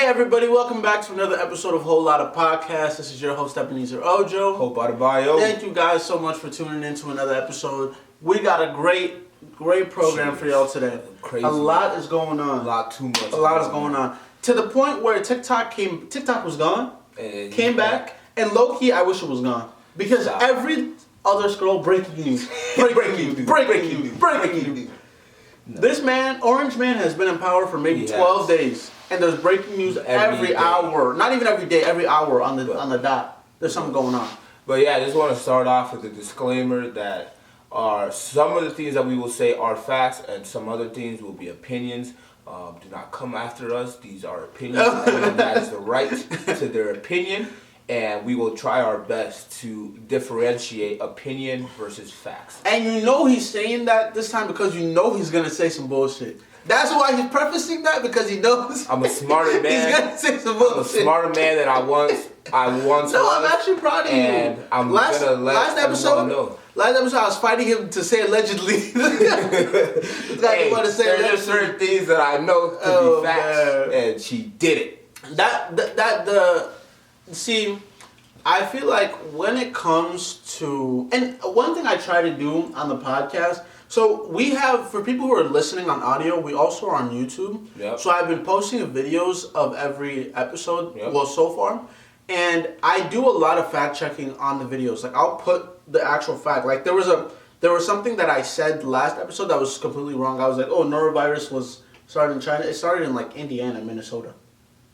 Everybody, welcome back to another episode of Whole Lotta Podcast. This is your host, Ebenezer Ojo. Hope Adebayo. Thank you guys so much for tuning in to another episode. We got a great program for y'all today. Crazy. A lot is going on. A lot too much. A lot is going on. To the point where TikTok was gone, came back, and low-key, I wish it was gone. Because every other scroll, breaking news. Breaking news. This man, Orange Man, has been in power for maybe 12 days. And there's breaking news every hour. Not even every day, every hour on the dot. There's something going on. But yeah, I just want to start off with a disclaimer that some of the things that we will say are facts and some other things will be opinions. Do not come after us. These are opinions. Everyone has the right to their opinion. And we will try our best to differentiate opinion versus facts. And you know he's saying that this time because you know he's going to say some bullshit. That's why he's prefacing that, because he knows I'm a smarter man. He's gonna say some bullshit. I'm a smarter man than I once was. No, I'm actually proud of you. And I'm gonna let everyone know. Last episode, I was fighting him to say allegedly. Hey, want to say there are just certain things that I know to be facts, and she did it. See, I feel like when it comes to, and one thing I try to do on the podcast. So we have, for people who are listening on audio, we also are on YouTube. Yep. So I've been posting videos of every episode, well, so far. And I do a lot of fact checking on the videos. Like, I'll put the actual fact. Like, there was something that I said last episode that was completely wrong. I was like, oh, norovirus was started in China. It started in, like, Indiana, Minnesota.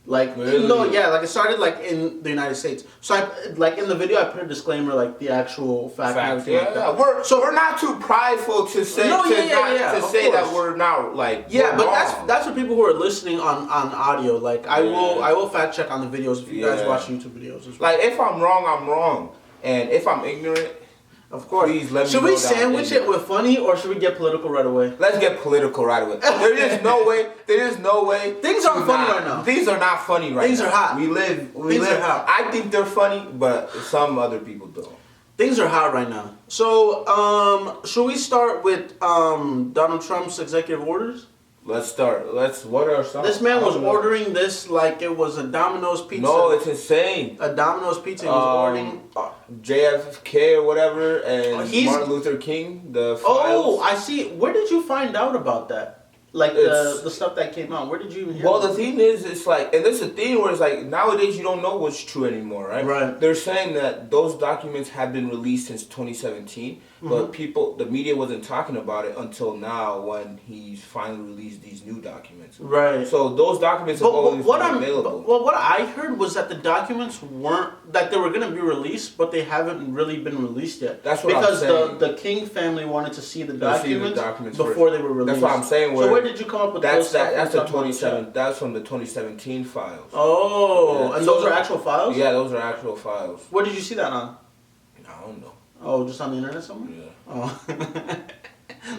Like, really? No, yeah, like it started like in the United States. So in the video I put a disclaimer, like the actual fact and everything like that. We're not too prideful to say that we're not like but that's for people who are listening on audio. Like I will fact check on the videos if you guys watch YouTube videos as well. Like if I'm wrong, I'm wrong, and if I'm ignorant, of course. Please let me should know we sandwich it with funny, or should we get political right away? Let's get political right away. There is no way. Things aren't funny right now. Things are not funny right now. Things are hot. We live. Are hot. I think they're funny, but some other people don't. Things are hot right now. So, should we start with Donald Trump's executive orders? Let's start. What are some? This man was ordering this like it was a Domino's pizza. No, it's insane. A Domino's pizza. He was ordering JFK or whatever, and Martin Luther King. The files. Oh, I see. Where did you find out about that? Like the stuff that came out. Where did you even hear? Well, the thing is, it's like, and there's a thing where it's like nowadays you don't know what's true anymore, right? Right. They're saying that those documents have been released since 2017, but the media wasn't talking about it until now when he's finally released these new documents. Right. So those documents have always been available. Well, what I heard was that the documents that they were going to be released, but they haven't really been released yet. That's what I'm saying. Because the King family wanted to see the documents before they were released. That's what I'm saying. So where did you come up with that's those? That's the 27. That's from the 2017 files. Oh, and those are actual files? Yeah, those are actual files. Where did you see that on? I don't know. Oh, just on the internet somewhere? Yeah. Oh.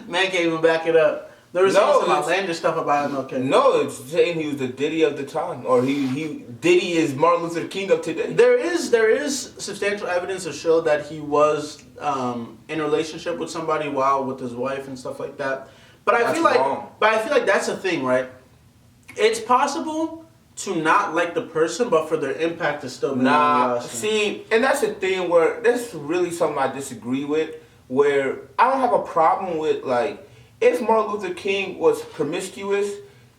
Man can't even back it up. There was some outlandish stuff about MLK. No, it's saying he was the Diddy of the time, or Diddy is Martin Luther King of today. There is substantial evidence to show that he was in a relationship with somebody while with his wife and stuff like that. But I feel like that's the thing, right? It's possible to not like the person, but for their impact to still be see, and that's the thing where that's really something I disagree with. Where I don't have a problem with, like, if Martin Luther King was promiscuous,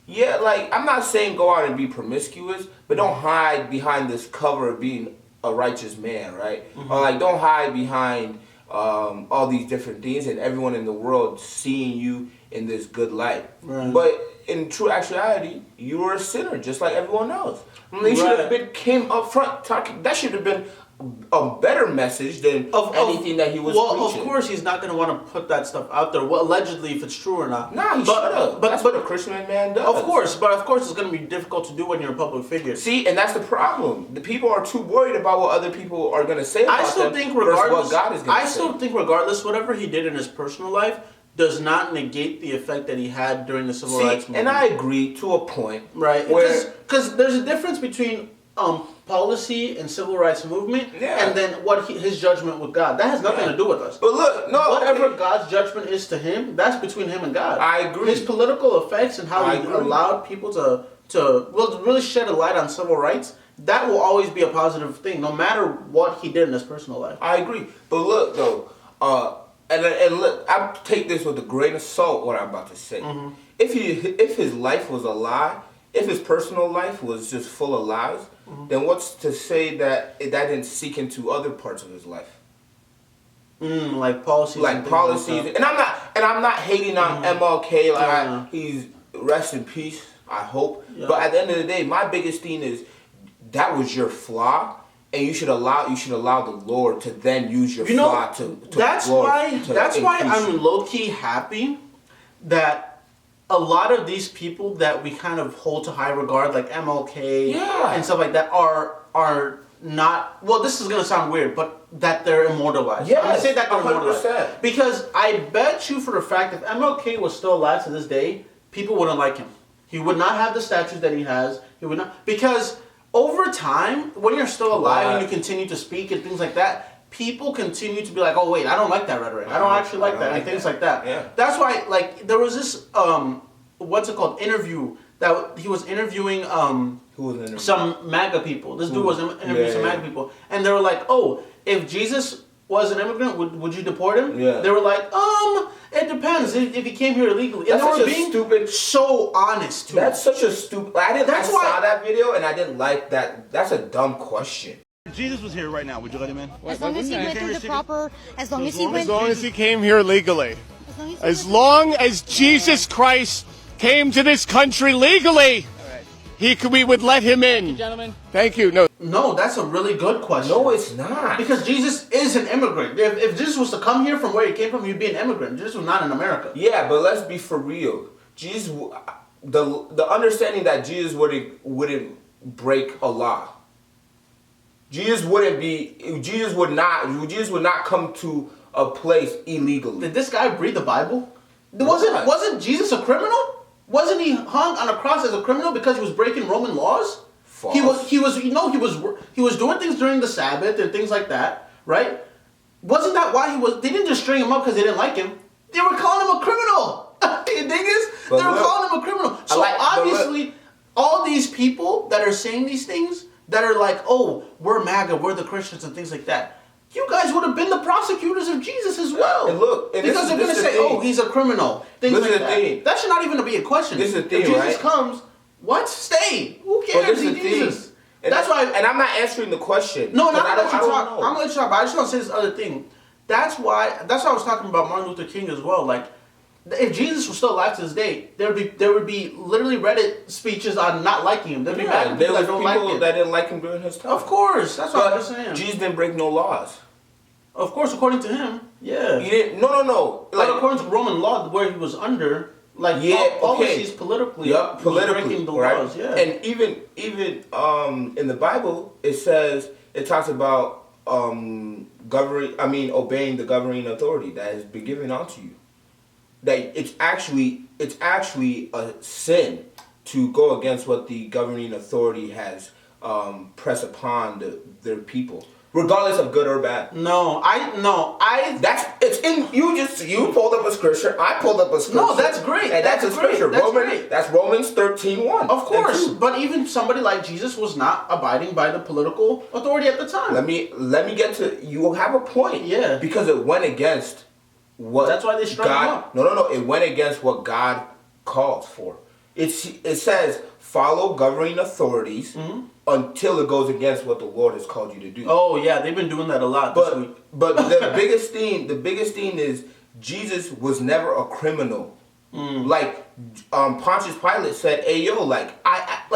yeah, like, I'm not saying go out and be promiscuous, but don't hide behind this cover of being a righteous man, right? Or, like, don't hide behind all these different things and everyone in the world seeing you in this good light. Right. But in true actuality, you were a sinner just like everyone else. They should have came up front talking. That should have been a better message than anything that he was preaching. Well, of course, he's not going to want to put that stuff out there. Well, allegedly, if it's true or not. Nah, he should have. But that's what a Christian man does. Of course, it's going to be difficult to do when you're a public figure. See, and that's the problem. The people are too worried about what other people are going to say about them versus what God is going to say. I still think, regardless, whatever he did in his personal life does not negate the effect that he had during the civil rights movement. And I agree to a point. Right. Because there's a difference between policy and civil rights movement, and then his judgment with God. That has nothing to do with us. But look, whatever God's judgment is to him, that's between him and God. I agree. His political effects and how he allowed people to really shed a light on civil rights, that will always be a positive thing, no matter what he did in his personal life. I agree. But look, though, and look, I take this with a grain of salt, what I'm about to say. Mm-hmm. If his life was a lie, if his personal life was just full of lies, then what's to say that didn't seek into other parts of his life? Like policies. And I'm not hating on MLK. He's rest in peace, I hope. Yeah. But at the end of the day, my biggest thing is that was your flaw, and you should allow the Lord to then use your flaw to That's why I'm low key happy that a lot of these people that we kind of hold to high regard, like MLK and stuff like that, are not. Well, this is gonna sound weird, but that they're immortalized. Yes, I'm gonna say that they're 100%. Immortalized because I bet you for the fact if MLK was still alive to this day, people wouldn't like him. He would not have the statues that he has. He would not, because over time, when you're still alive and you continue to speak and things like that, people continue to be like, oh wait, I don't like that rhetoric. I don't actually like that, and things like that. Yeah. That's why, like, there was this what's it called, interview that he was interviewing some MAGA people. This dude was interviewing some MAGA people, and they were like, oh, if Jesus was an immigrant, would you deport him? Yeah. They were like, it depends if he came here illegally. And that's they were being so honest too. That's such a stupid. I saw that video and I didn't like that. That's a dumb question. If Jesus was here right now, would you let him in? As long as he went through the proper, as long as he came here legally. As long as Jesus Christ came to this country legally, we would let him in. Thank you, gentlemen. Thank you. No, that's a really good question. No, it's not. Because Jesus is an immigrant. If Jesus was to come here from where he came from, he'd be an immigrant. Jesus was not in America. Yeah, but let's be for real. Jesus, the understanding that Jesus wouldn't break a law. Jesus would not come to a place illegally. Did this guy read the Bible? Wasn't Jesus a criminal? Wasn't he hung on a cross as a criminal because he was breaking Roman laws? False. He was doing things during the Sabbath and things like that, right? Wasn't that why they didn't just string him up because they didn't like him. They were calling him a criminal. You dig this? They were calling him a criminal. So obviously, all these people that are saying these things, that are like, oh, we're MAGA, we're the Christians and things like that, you guys would have been the prosecutors of Jesus as well. Because they're going to say, oh, he's a criminal. Things like that. That should not even be a question. This is the thing, if Jesus comes, what? Stay. Who cares? He's Jesus. That's why. And I'm not answering the question. No, not that you talk. I'm going to let you talk, but I just want to say this other thing. That's why I was talking about Martin Luther King as well. Like, if Jesus was still alive to this day, there would be literally Reddit speeches on not liking him. There'd be bad people that didn't like him during his time. Of course, that's what I'm saying. Jesus didn't break no laws. Of course, according to him, yeah. He didn't. No. Like according to Roman law, where he was under, like policies politically, breaking the laws. Yeah. And even in the Bible, it talks about obeying the governing authority that has been given unto you. That it's actually a sin to go against what the governing authority has pressed upon their people, regardless of good or bad. You pulled up a scripture. I pulled up a scripture. No, that's great. And that's a scripture. That's Romans 13:1. Of course, but even somebody like Jesus was not abiding by the political authority at the time. Let me get to. You have a point. Yeah. Because it went against. That's why they struck him up. No. It went against what God calls for. It says follow governing authorities until it goes against what the Lord has called you to do. Oh yeah, they've been doing that a lot this week. But the biggest thing is Jesus was never a criminal. Like Pontius Pilate said, "Hey yo, like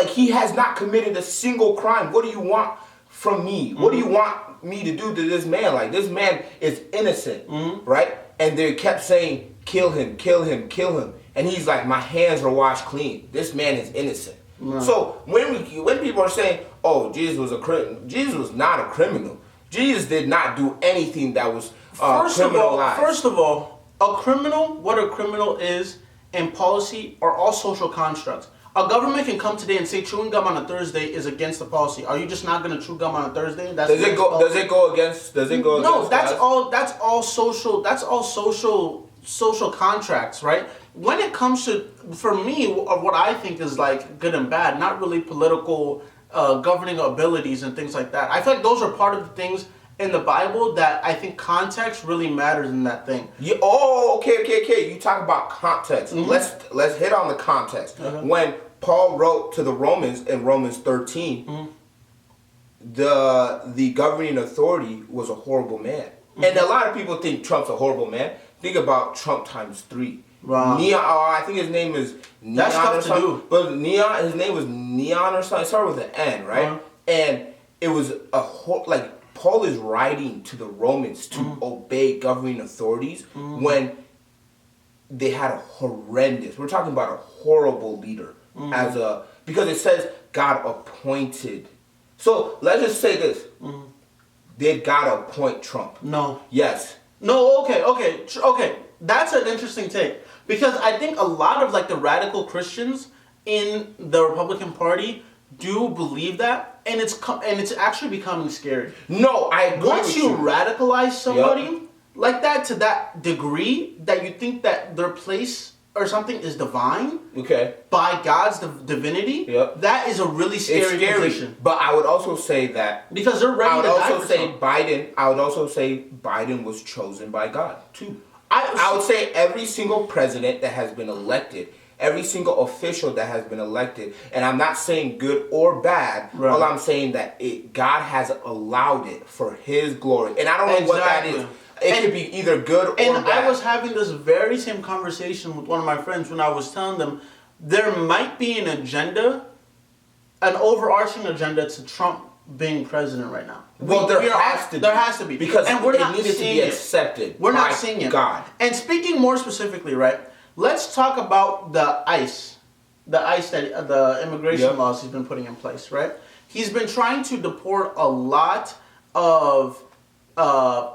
he has not committed a single crime. What do you want from me? What do you want me to do to this man? Like, this man is innocent, right? And they kept saying, kill him, kill him, kill him. And he's like, my hands are washed clean. This man is innocent. Right. So when people are saying, oh, Jesus was a criminal, Jesus was not a criminal. Jesus did not do anything that was criminalized. First of all, what a criminal is in policy are all social constructs. A government can come today and say chewing gum on a Thursday is against the policy. Are you just not going to chew gum on a Thursday? Does it go against? No, that's all social contracts, right? When it comes to, for me, what I think is like good and bad, not really political governing abilities and things like that. I feel like those are part of the things in the Bible that I think context really matters in that thing. Yeah, okay. You talk about context. Let's hit on the context. When Paul wrote to the Romans in Romans 13, the governing authority was a horrible man. And a lot of people think Trump's a horrible man. Think about Trump times 3. Wow. Neon, I think his name is Neon. That's tough to do. But Neon, his name was Neon or something. It started with an N, right? And it was Paul is writing to the Romans to obey governing authorities when they had a horrendous, we're talking about a horrible leader because it says God appointed. So let's just say this. Did God appoint Trump? No. Yes. No, okay. That's an interesting take. Because I think a lot of like the radical Christians in the Republican Party do believe that, and it's actually becoming scary. No, I agree. Once you radicalize somebody like that to that degree that you think that their place or something is divine, by God's divinity, that is a really scary position. But I would also say that because they're ready to die for Biden. I would also say Biden was chosen by God too. I would say every single president that has been elected, every single official that has been elected, and I'm not saying good or bad. Right. All I'm saying that God has allowed it for His glory, and I don't know what that is. It could be either good or bad. And I was having this very same conversation with one of my friends when I was telling them there might be an agenda, an overarching agenda to Trump being president right now. Well, there has to be because it needed to be accepted. We're not seeing it. God. And speaking more specifically, right? Let's talk about the ICE that the immigration laws he's been putting in place, right? He's been trying to deport a lot of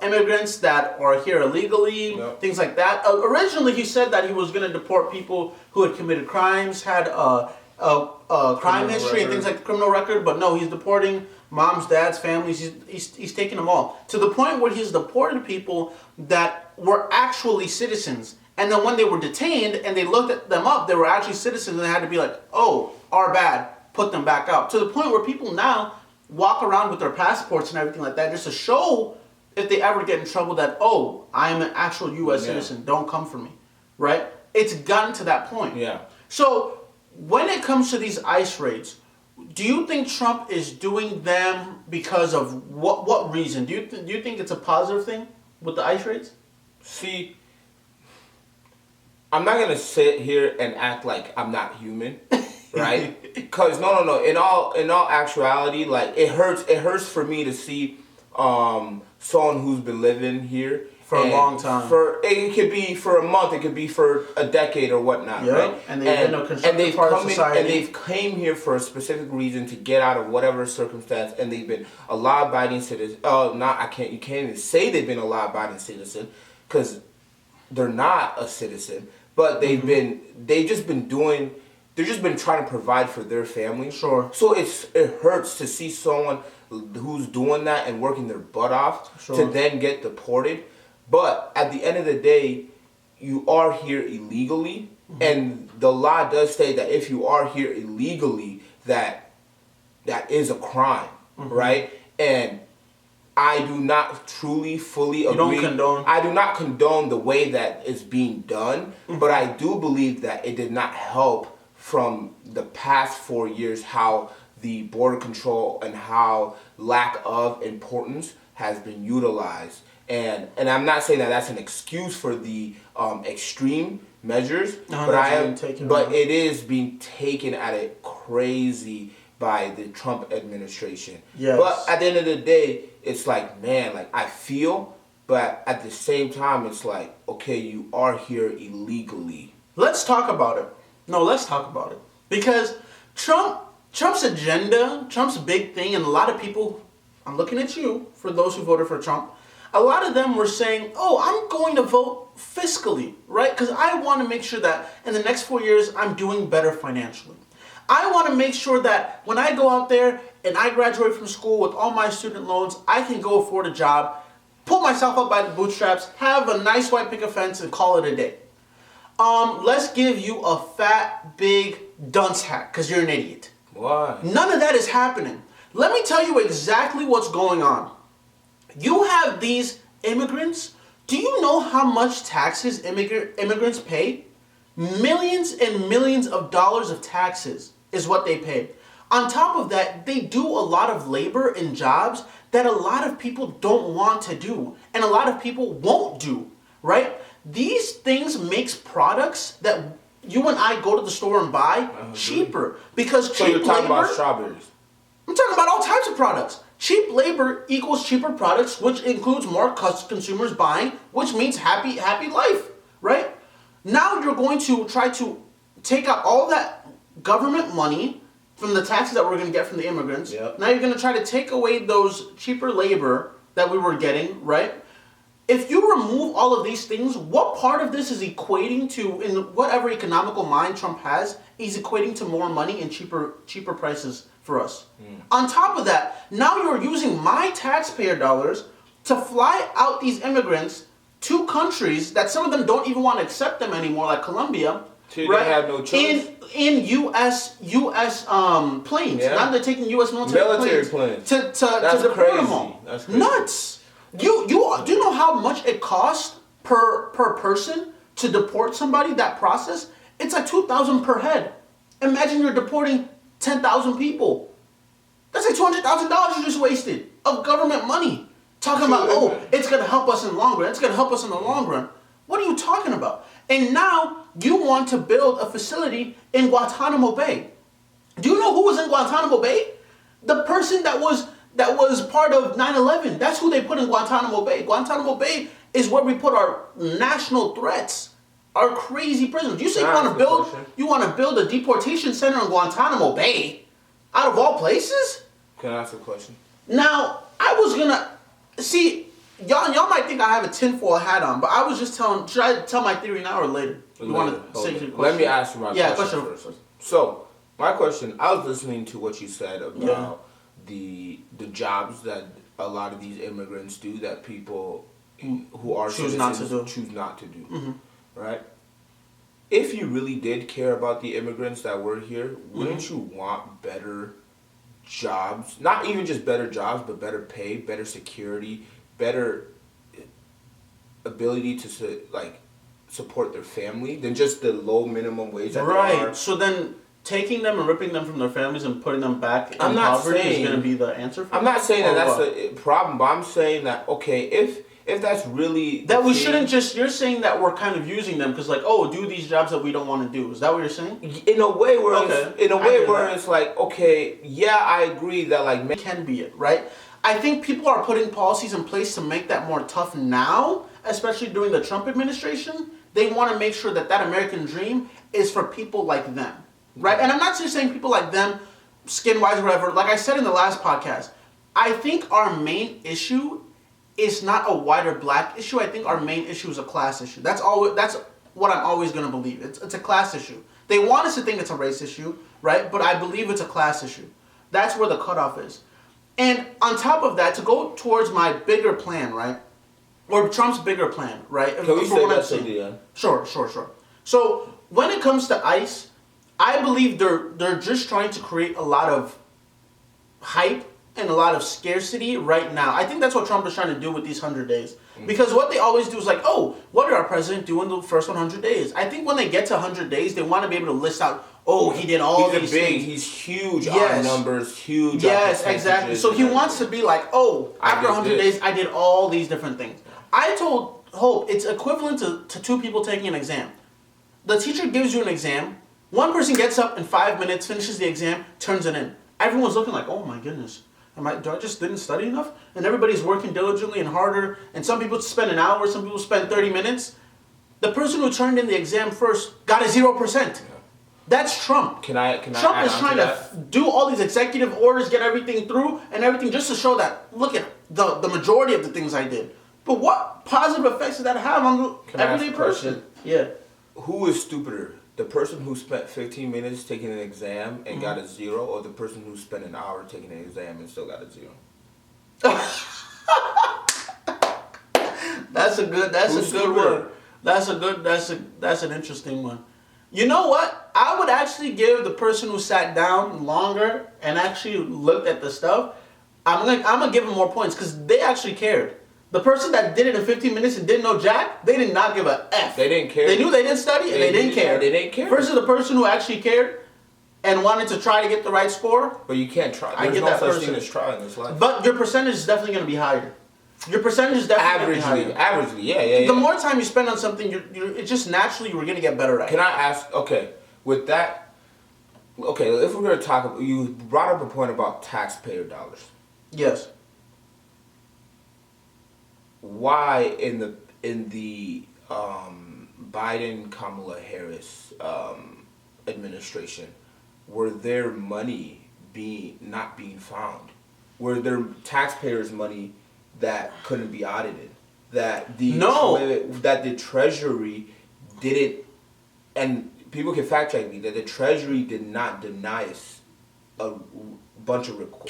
immigrants that are here illegally, things like that. Originally, he said that he was going to deport people who had committed crimes, had a crime history and things like the criminal record. But no, he's deporting moms, dads, families. He's taking them all to the point where he's deported people that were actually citizens. And then when they were detained and they looked them up, they were actually citizens, and they had to be like, oh, our bad, put them back out. To the point where people now walk around with their passports and everything like that just to show if they ever get in trouble that, oh, I'm an actual U.S. citizen, don't come for me, right? It's gotten to that point. Yeah. So when it comes to these ICE raids, do you think Trump is doing them because of what reason? Do you think it's a positive thing with the ICE raids? See, I'm not gonna sit here and act like I'm not human, right? Because no. In all actuality, like it hurts for me to see someone who's been living here for a long time. It could be for a month, it could be for a decade or whatnot, right? And they've been a constructive part of society. And they've came here for a specific reason to get out of whatever circumstance, and they've been a law-abiding citizen. You can't even say they've been a law-abiding citizen because they're not a citizen, but they've just been trying to provide for their family. Sure. So it hurts to see someone who's doing that and working their butt off to then get deported. But at the end of the day, you are here illegally, and the law does state that if you are here illegally, that is a crime, right? And I do not truly, fully agree. I do not condone the way that is being done, but I do believe that it did not help from the past 4 years how the border control and how lack of importance has been utilized. And I'm not saying that that's an excuse for the extreme measures, but it is being taken at a crazy by the Trump administration. Yes. But at the end of the day, it's like, man, like I feel, but at the same time, it's like, okay, you are here illegally. Let's talk about it. No, let's talk about it. Because Trump's agenda, Trump's big thing, and a lot of people, I'm looking at you, for those who voted for Trump, a lot of them were saying, oh, I'm going to vote fiscally, right? Because I want to make sure that in the next 4 years, I'm doing better financially. I want to make sure that when I go out there and I graduate from school with all my student loans, I can go afford a job, pull myself up by the bootstraps, have a nice white picket fence, and call it a day. Let's give you a fat, big dunce hat, because you're an idiot. Why? None of that is happening. Let me tell you exactly what's going on. You have these immigrants. Do you know how much taxes immigrants pay? Millions and millions of dollars of taxes is what they pay. On top of that, they do a lot of labor and jobs that a lot of people don't want to do, and a lot of people won't do, right? These things makes products that you and I go to the store and buy cheaper, because cheap labor... So you're talking about strawberries? I'm talking about all types of products. Cheap labor equals cheaper products, which includes more consumers buying, which means happy life, right? Now you're going to try to take out all that government money from the taxes that we're going to get from the immigrants. Yep. Now you're going to try to take away those cheaper labor that we were getting, right? If you remove all of these things, what part of this is equating to, in whatever economical mind Trump has, is equating to more money and cheaper prices for us? On top of that, now you're using my taxpayer dollars to fly out these immigrants to countries that some of them don't even want to accept them anymore, like Colombia. So right? they have no choice. In U.S. planes. Yeah. Now they're taking U.S. military planes to deport crazy. them all. That's crazy. Nuts. Do you know how much it costs per person to deport somebody? That process, it's like $2,000 per head. Imagine you're deporting 10,000 people. That's like $200,000 you just wasted of government money. Talking about, oh, it's going to help us in the long run. It's going to help us in the long run. What are you talking about? And now you want to build a facility in Guantanamo Bay. Do you know who was in Guantanamo Bay? The person that was part of 9/11. That's who they put in Guantanamo Bay. Guantanamo Bay is where we put our national threats, our crazy prisoners. You say you want to build a deportation center in Guantanamo Bay, out of all places? Can I ask a question? Now, I was gonna see y'all might think I have a tinfoil hat on, but I was just telling. Should I tell my theory now or later? You want to say your question? Let me ask you my question first. first. So, my question. I was listening to what you said about the jobs that a lot of these immigrants do that people who are choose not to do. Mm-hmm. Right? If you really did care about the immigrants that were here, wouldn't you want better jobs? Not even just better jobs, but better pay, better security, better ability to support their family than just the low minimum wage that they are. So then taking them and ripping them from their families and putting them back in poverty is going to be the answer for I'm not saying that that's a problem, but I'm saying that, okay, if that's really... That we shouldn't just... You're saying that we're kind of using them because, like, oh, do these jobs that we don't want to do. Is that what you're saying? In a way where it's like, okay, yeah, I agree that, like... It can be it, right? I think people are putting policies in place to make that more tough now, especially during the Trump administration. They want to make sure that American dream is for people like them, right? And I'm not just saying people like them, skin-wise or whatever. Like I said in the last podcast, I think our main issue is not a white or black issue. I think our main issue is a class issue. That's what I'm always going to believe. It's a class issue. They want us to think it's a race issue, right? But I believe it's a class issue. That's where the cutoff is. And on top of that, to go towards my bigger plan, right? Or Trump's bigger plan, right? Can we say that to the end? Sure. So when it comes to ICE, I believe they're just trying to create a lot of hype and a lot of scarcity right now. I think that's what Trump is trying to do with these 100 days. Because what they always do is like, oh, what did our president do in the first 100 days? I think when they get to 100 days, they want to be able to list out, oh, he did all these things. He's huge on numbers, huge on Yes, exactly. So he wants to be like, oh, after 100 days, I did all these different things. I told Hope it's equivalent to two people taking an exam. The teacher gives you an exam. One person gets up in 5 minutes, finishes the exam, turns it in. everyone's looking like, oh my goodness, do I just didn't study enough? And everybody's working diligently and harder, and some people spend an hour, some people spend 30 minutes. The person who turned in the exam first got a 0%. That's Trump. Trump is trying to do all these executive orders, get everything through, and everything just to show that, look at the majority of the things I did. But what positive effects does that have on the everyday person? Yeah. Who is stupider? The person who spent 15 minutes taking an exam and got a 0, or the person who spent an hour taking an exam and still got a 0? That's a good one. That's an interesting one. You know what? I would actually give the person who sat down longer and actually looked at the stuff, I'm gonna give them more points because they actually cared. The person that did it in 15 minutes and didn't know jack, they did not give a F. They didn't care. They knew they didn't study and they didn't care. They didn't care. Versus the person who actually cared and wanted to try to get the right score. But you can't try. There's no such thing as trying in this life. But your percentage is definitely going to be higher. Your percentage is definitely going to be higher. Averagely, yeah. The more time you spend on something, it's just naturally you're going to get better at it. Can I ask, with that, if we're going to talk, you brought up a point about taxpayer dollars. Yes. Why in the Biden Kamala Harris administration were their money not being found? Were there taxpayers' money that couldn't be audited? That the Treasury didn't, and people can fact check me, that the Treasury did not deny us a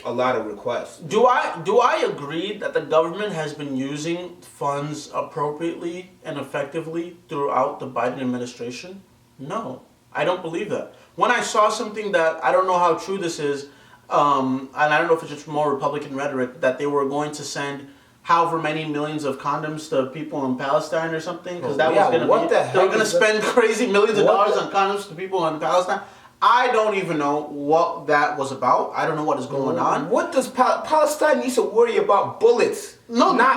lot of requests. Do I agree that the government has been using funds appropriately and effectively throughout the Biden administration? No, I don't believe that. When I saw something that, I don't know how true this is, and I don't know if it's just more Republican rhetoric, that they were going to send however many millions of condoms to people in Palestine or something, because that was going to be, they were going to spend crazy millions of dollars on condoms to people in Palestine. I don't even know what that was about. I don't know what is going on. What does Palestine needs to worry about? Bullets? No. My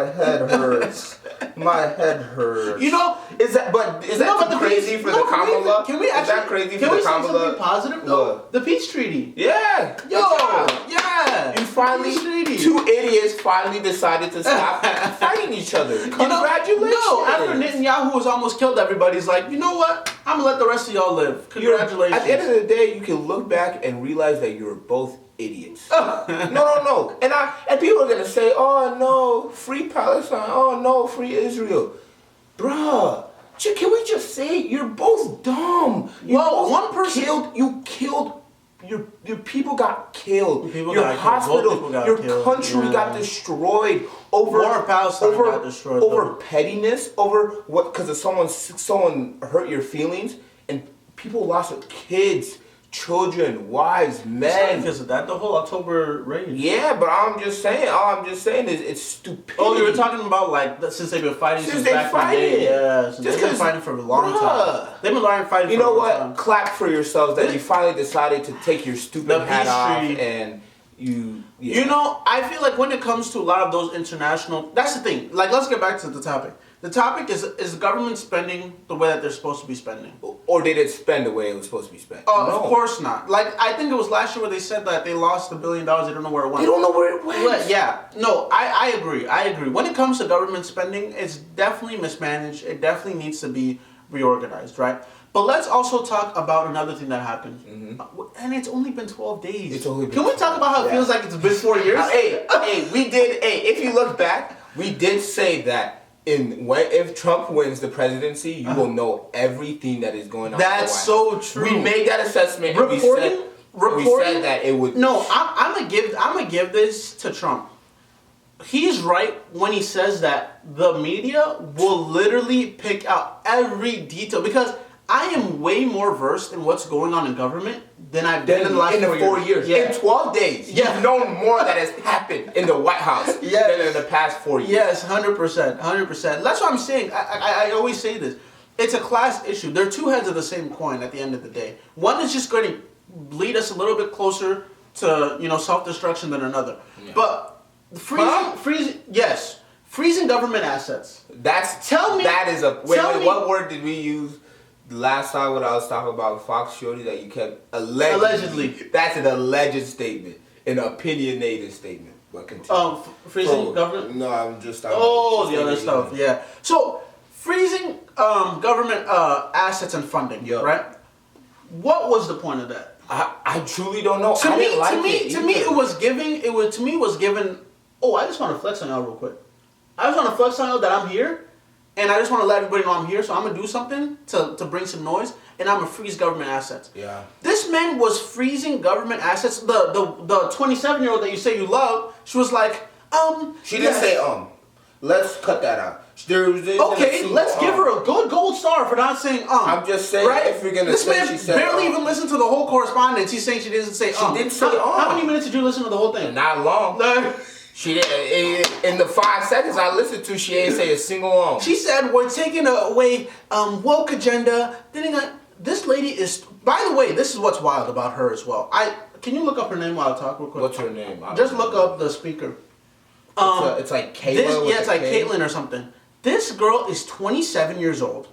head hurts. My head hurts. You know, is that crazy for the Kamala? Can we actually say something positive though? The peace treaty. Yeah. Yeah. You finally, two idiots finally decided to stop fighting each other. Congratulations. After Netanyahu was almost killed, everybody's like, you know what? I'm gonna let the rest of y'all live. Congratulations. At the end of the day, you can look back and realize that you're both idiots. No. And people are gonna say, oh no, free Palestine. Oh no, free Israel. Bruh, can we just say you're both dumb? One person killed. Your people got killed. Your hospital, your country got destroyed over pettiness, over what? Because someone hurt your feelings, and people lost kids, children, wives, men. Because of that, the whole October rage. Yeah, but all I'm just saying is it's stupidity. Oh, you were talking about since they've been fighting since back in the day. Yeah, they've been fighting for a long time. They've been fighting for a long time. You know what? Clap for yourselves that you finally decided to take your stupid hat off and you. Yeah. You know, I feel like when it comes to a lot of those international, that's the thing. Let's get back to the topic. The topic is the government spending the way that they're supposed to be spending? Or did it spend the way it was supposed to be spent? No. Of course not. I think it was last year where they said that they lost $1 billion. They don't know where it went. They don't know where it went. Yeah. No, I agree. When it comes to government spending, it's definitely mismanaged. It definitely needs to be reorganized, right? But let's also talk about another thing that happened. Mm-hmm. And it's only been 12 days. Can we talk about how it feels like it's been 4 years? If you look back, we did say that if Trump wins the presidency, you will know everything that is going on. That's so true. We made that assessment. We said that it would. No, I'm gonna give this to Trump. He's right when he says that the media will literally pick out every detail, because I am way more versed in what's going on in government than I've been in the last 4 years. Yeah. In 12 days, you've known more that has happened in the White House than in the past 4 years. Yes, 100%. That's what I'm saying. I always say this. It's a class issue. They're two heads of the same coin at the end of the day. One is just going to lead us a little bit closer to, self-destruction than another. Yeah. But freezing government assets. What word did we use? last time when I was talking about Fox Shorty that you kept allegedly. That's an alleged statement, an opinionated statement. But continue. Freezing government? No, I'm just talking about the other stuff, yeah. So, freezing government assets and funding, right? What was the point of that? I truly don't know. To me, it was given. Oh, I just want to flex on y'all real quick. I just want to flex on y'all that I'm here, and I just want to let everybody know I'm here. So I'm gonna do something to bring some noise, and I'm gonna freeze government assets. Yeah. This man was freezing government assets. The 27-year-old that you say you love, she was like, She didn't say Let's cut that out. Okay, let's give her a good gold star for not saying I'm just saying, right? If you're gonna this say man she said barely even listened to the whole correspondence. He's saying she didn't say She didn't say How many minutes did you listen to the whole thing? Not long. She didn't. In the 5 seconds I listened to, she didn't say a single She said we're taking away woke agenda. This lady is. By the way, this is what's wild about her as well. Can you look up her name while I talk real quick? What's her name? Just look up the speaker. It's like Kayla. It's like Caitlyn or something. This girl is 27 years old.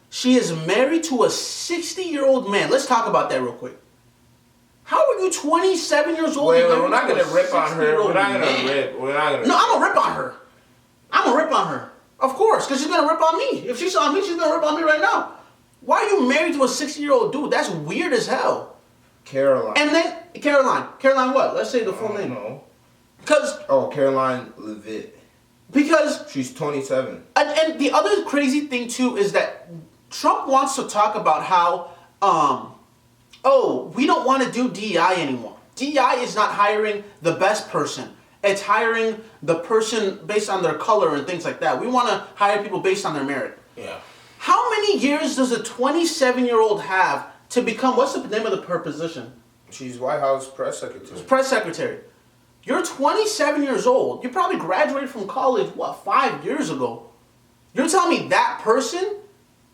She is married to a 60-year-old man. Let's talk about that real quick. How are you 27 years old? Wait, we're not gonna rip on her. We're not gonna rip. No, I'm gonna rip on her. I'm gonna rip on her. Of course, because she's gonna rip on me. If she saw me, she's gonna rip on me right now. Why are you married to a 60-year-old dude? That's weird as hell. Caroline. And then Caroline what? Let's say the full name. No. Because Caroline Levitt. Because she's 27. And the other crazy thing too is that Trump wants to talk about how we don't want to do DEI anymore. DEI is not hiring the best person. It's hiring the person based on their color and things like that. We want to hire people based on their merit. Yeah. How many years does a 27-year-old have to become, what's the name of her position? She's White House press secretary. Press secretary. You're 27 years old. You probably graduated from college, 5 years ago? You're telling me that person,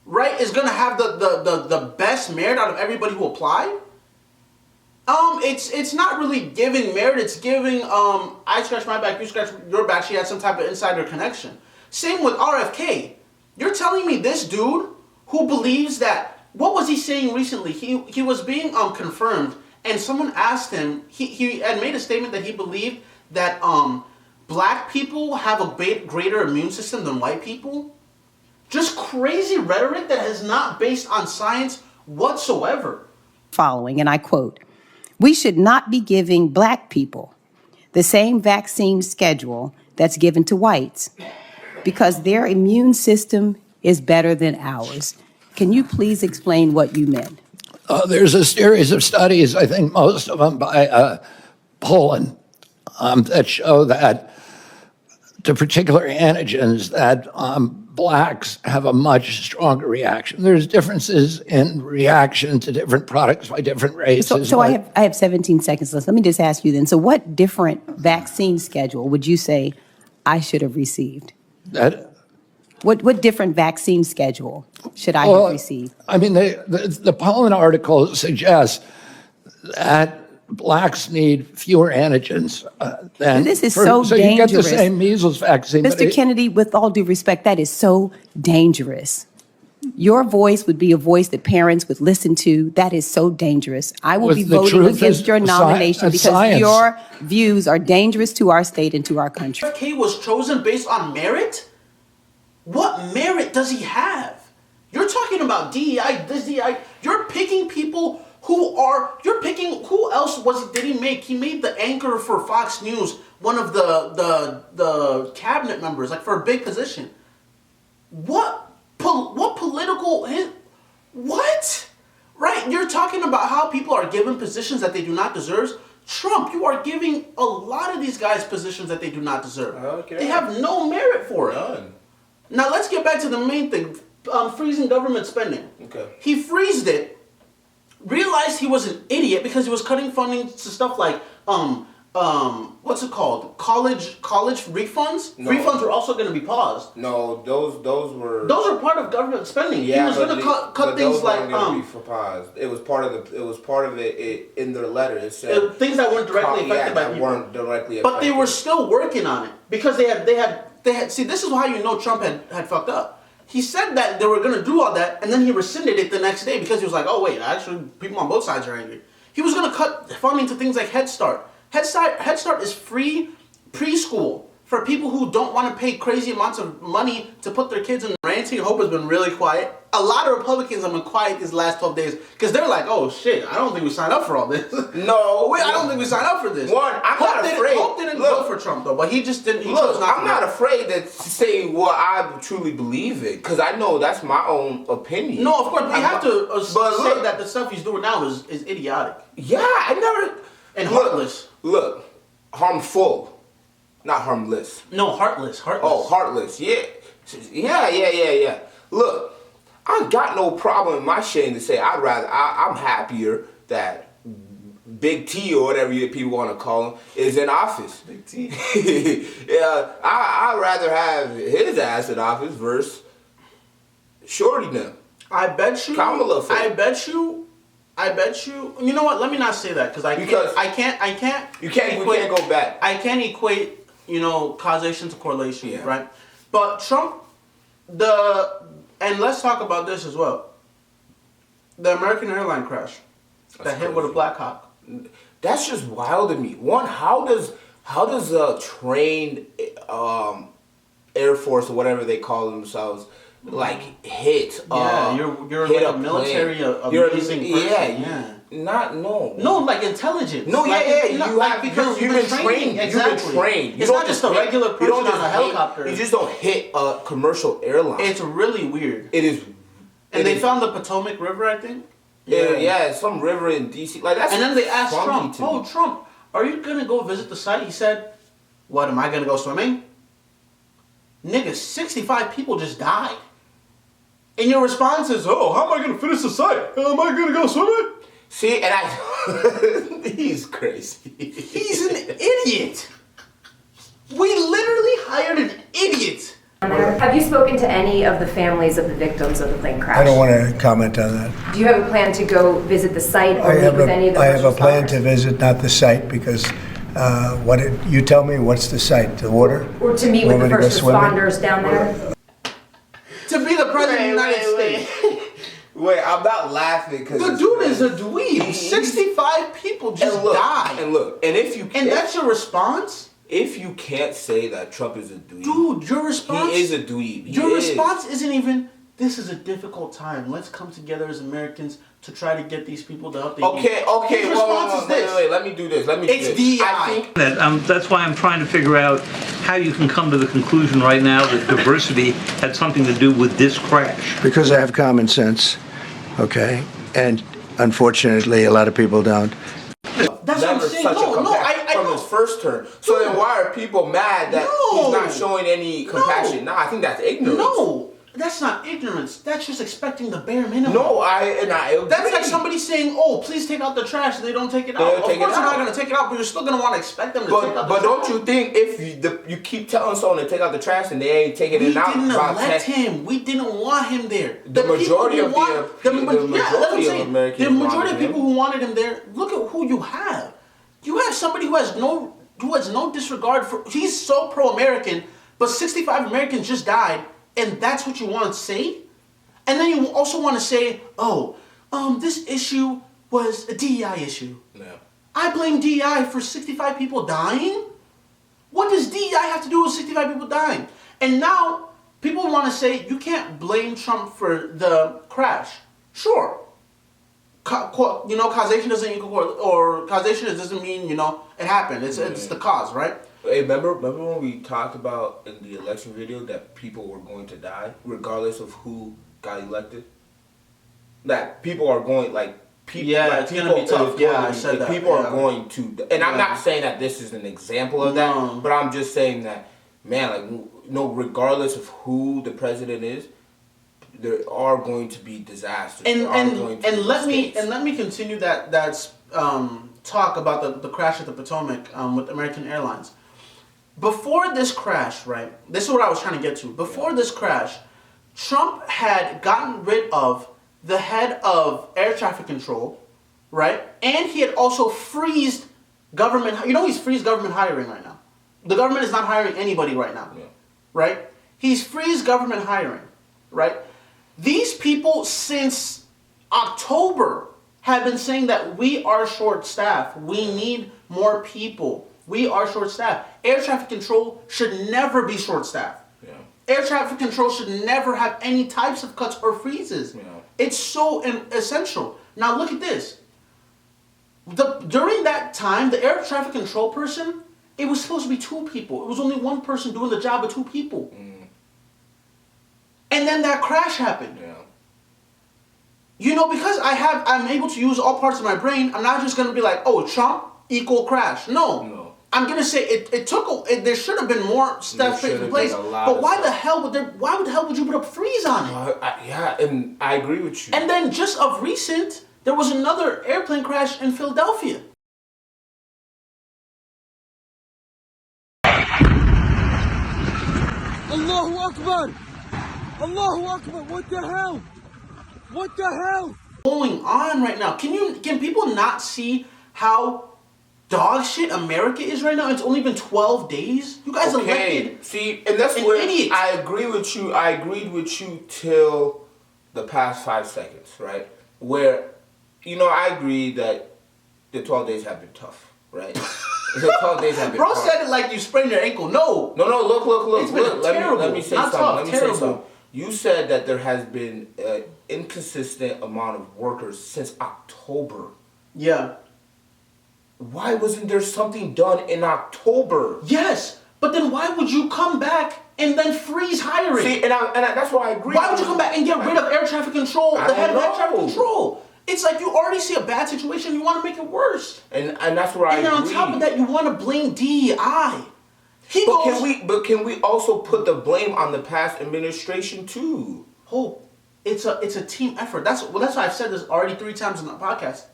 right, is going to have the best merit out of everybody who applied? It's not really giving merit. It's giving, I scratch my back, you scratch your back. She had some type of insider connection. Same with RFK. You're telling me this dude who believes that, what was he saying recently? He was being confirmed, and someone asked him, he had made a statement that he believed that black people have a greater immune system than white people. Just crazy rhetoric that is not based on science whatsoever. Following, and I quote, "We should not be giving black people the same vaccine schedule that's given to whites because their immune system is better than ours." Can you please explain what you meant? There's a series of studies, I think most of them by Poland, that show that to particular antigens that blacks have a much stronger reaction. There's differences in reaction to different products by different races. So I have 17 seconds left. Let me just ask you then. So what different vaccine schedule would you say I should have received? What different vaccine schedule should I have received? I mean, the Poland article suggests that blacks need fewer antigens than... This is so dangerous. So you get the same measles vaccine. Mr. Kennedy, with all due respect, that is so dangerous. Your voice would be a voice that parents would listen to. That is so dangerous. I will be voting against your nomination because your views are dangerous to our state and to our country. RFK was chosen based on merit? What merit does he have? You're talking about DEI, this DEI. You're picking people who else did he make? He made the anchor for Fox News, one of the cabinet members, like for a big position. What political, what? Right, you're talking about how people are given positions that they do not deserve. Trump, you are giving a lot of these guys positions that they do not deserve. Okay. They have no merit for it. None. Now let's get back to the main thing, freezing government spending. Okay. He freezed it, realized he was an idiot because he was cutting funding to stuff like, what's it called? College refunds? No. Refunds were also going to be paused. No, those were... Those are part of government spending. Yeah, he was going to cut things like... going to be for paused. It was part of it in their letter. It said... things that weren't directly affected by people. Weren't directly affected. But they were still working on it because they had see, this is how you know Trump had fucked up. He said that they were going to do all that, and then he rescinded it the next day because he was like, oh, wait, actually, people on both sides are angry. He was going to cut funding to things like Head Start. Head Start is free preschool for people who don't want to pay crazy amounts of money to put their kids in. Ranting Hope has been really quiet. A lot of Republicans have been quiet these last 12 days because they're like, oh shit, I don't think we signed up for all this. No. Wait, I don't think we signed up for this. One, I'm not afraid. Hope didn't vote for Trump though, but he just didn't. He chose not to. I'm not afraid to say what I truly believe in because I know that's my own opinion. No, of course, but you have to say that the stuff he's doing now is idiotic. Yeah, I never. And heartless. Look, harmful, not harmless. No, heartless. Oh, heartless. Yeah. Yeah. Look, I got no problem in my shame to say I'm happier that Big T or whatever people want to call him is in office. Big T. Yeah, I'd rather have his ass in office versus Shorty now. I bet you. Kamala. I bet you. You know what? Let me not say that because I can't. We can't go back. I can't equate, causation to correlation, right? But Trump, and let's talk about this as well. The American airline crash that hit with a Black Hawk. That's just wild to me. One, how does a trained Air Force or whatever they call themselves hit? You're like a military amazing person. Yeah. No, like intelligence. No, because you've been trained. Exactly. You've been trained. It's not just a regular person on a helicopter. You just don't hit a commercial airline. It's really weird. It is. And they found the Potomac River, I think. Yeah, some river in D.C. That's. And then they asked Trump, Trump, are you gonna go visit the site? He said, what, am I gonna go swimming? Nigga, 65 people just died. And your response is, how am I gonna finish the site? Am I gonna go swimming? See, and he's crazy. He's an idiot. We literally hired an idiot. Have you spoken to any of the families of the victims of the plane crash? I don't want to comment on that. Do you have a plan to go visit the site or meet with any of the I have a plan responders? to visit, not the site, because you tell me, what's the site? The water? Or to meet with the first responders down there? To be the president of the United States. Wait, I'm not laughing because the dude is a dweeb. 65 people just died. And that's your response? If you can't say that Trump is a dweeb, dude, your response. He is a dweeb. Your response isn't even. This is a difficult time. Let's come together as Americans to try to get these people the help they need. Okay. His response is this. Wait, let me do this. It's DEI. I think that's why I'm trying to figure out how you can come to the conclusion right now that diversity had something to do with this crash. Because I have common sense, okay? And unfortunately, a lot of people don't. That's what I'm saying. From his first term. So then why are people mad that he's not showing any compassion? No, I think that's ignorance. No, that's not ignorance. That's just expecting the bare minimum. No, I agree. That's like somebody saying, please take out the trash, and they don't take it out. Of course you're not going to take it out, but you're still going to want to expect them to take out the trash. But don't you think if you keep telling someone to take out the trash and they ain't taking it out? We didn't want him there. The majority of people who wanted him there, look at who you have. You have somebody who has no disregard for. He's so pro-American, but 65 Americans just died, and that's what you want to say. And then you also want to say, this issue was a DEI issue. No. I blame DEI for 65 people dying. What does DEI have to do with 65 people dying? And now people want to say you can't blame Trump for the crash. Sure. Causation doesn't equal, or causation doesn't mean, it happened. It's the cause, right? Hey, remember when we talked about in the election video that people were going to die regardless of who got elected? That people are going, it's gonna be tough. I said that. People are going to, and I'm not saying that this is an example of that, but I'm just saying that, man, regardless of who the president is, there are going to be disasters. And let me continue that talk about the crash at the Potomac with American Airlines. Before this crash, right? This is what I was trying to get to. Before this crash, Trump had gotten rid of the head of air traffic control, right? And he had also freezed government. He's freezed government hiring right now. The government is not hiring anybody right now, right? He's freezed government hiring. right? These people since October have been saying that we are short-staffed. We need more people. We are short-staffed. Air traffic control should never be short-staffed. Yeah. Air traffic control should never have any types of cuts or freezes. Yeah. It's so essential. Now look at this. During that time, the air traffic control person, it was supposed to be 2 people. It was only 1 person doing the job of 2 people. And then that crash happened. Yeah. You know, because I'm able to use all parts of my brain, I'm not just going to be like, oh, Trump equal crash. No. I'm going to say there should have been more steps taking place. But why the hell would you put a freeze on it? Yeah, and I agree with you. And then just of recent, there was another airplane crash in Philadelphia. Allahu Akbar! Allahu Akbar! What the hell? What the hell? Going on right now? Can people not see how dog shit America is right now? It's only been 12 days. You guys elected. See, and that's where I agree with you. I agreed with you till the past 5 seconds, right? Where, I agree that the 12 days have been tough, right? The 12 days have been Bro hard. said it like you sprained your ankle. No. Look. It's been terrible. Let me say something. You said that there has been an inconsistent amount of workers since October. Yeah. Why wasn't there something done in October? Yes, but then why would you come back and then freeze hiring? See, and that's why I agree. Why would you come back and get rid of air traffic control, the head of air traffic control? It's like you already see a bad situation, you want to make it worse. And that's where I agree. And on top of that, you want to blame DEI. Can we also put the blame on the past administration too? Hope, it's a team effort. That's why I've said this already 3 times on the podcast.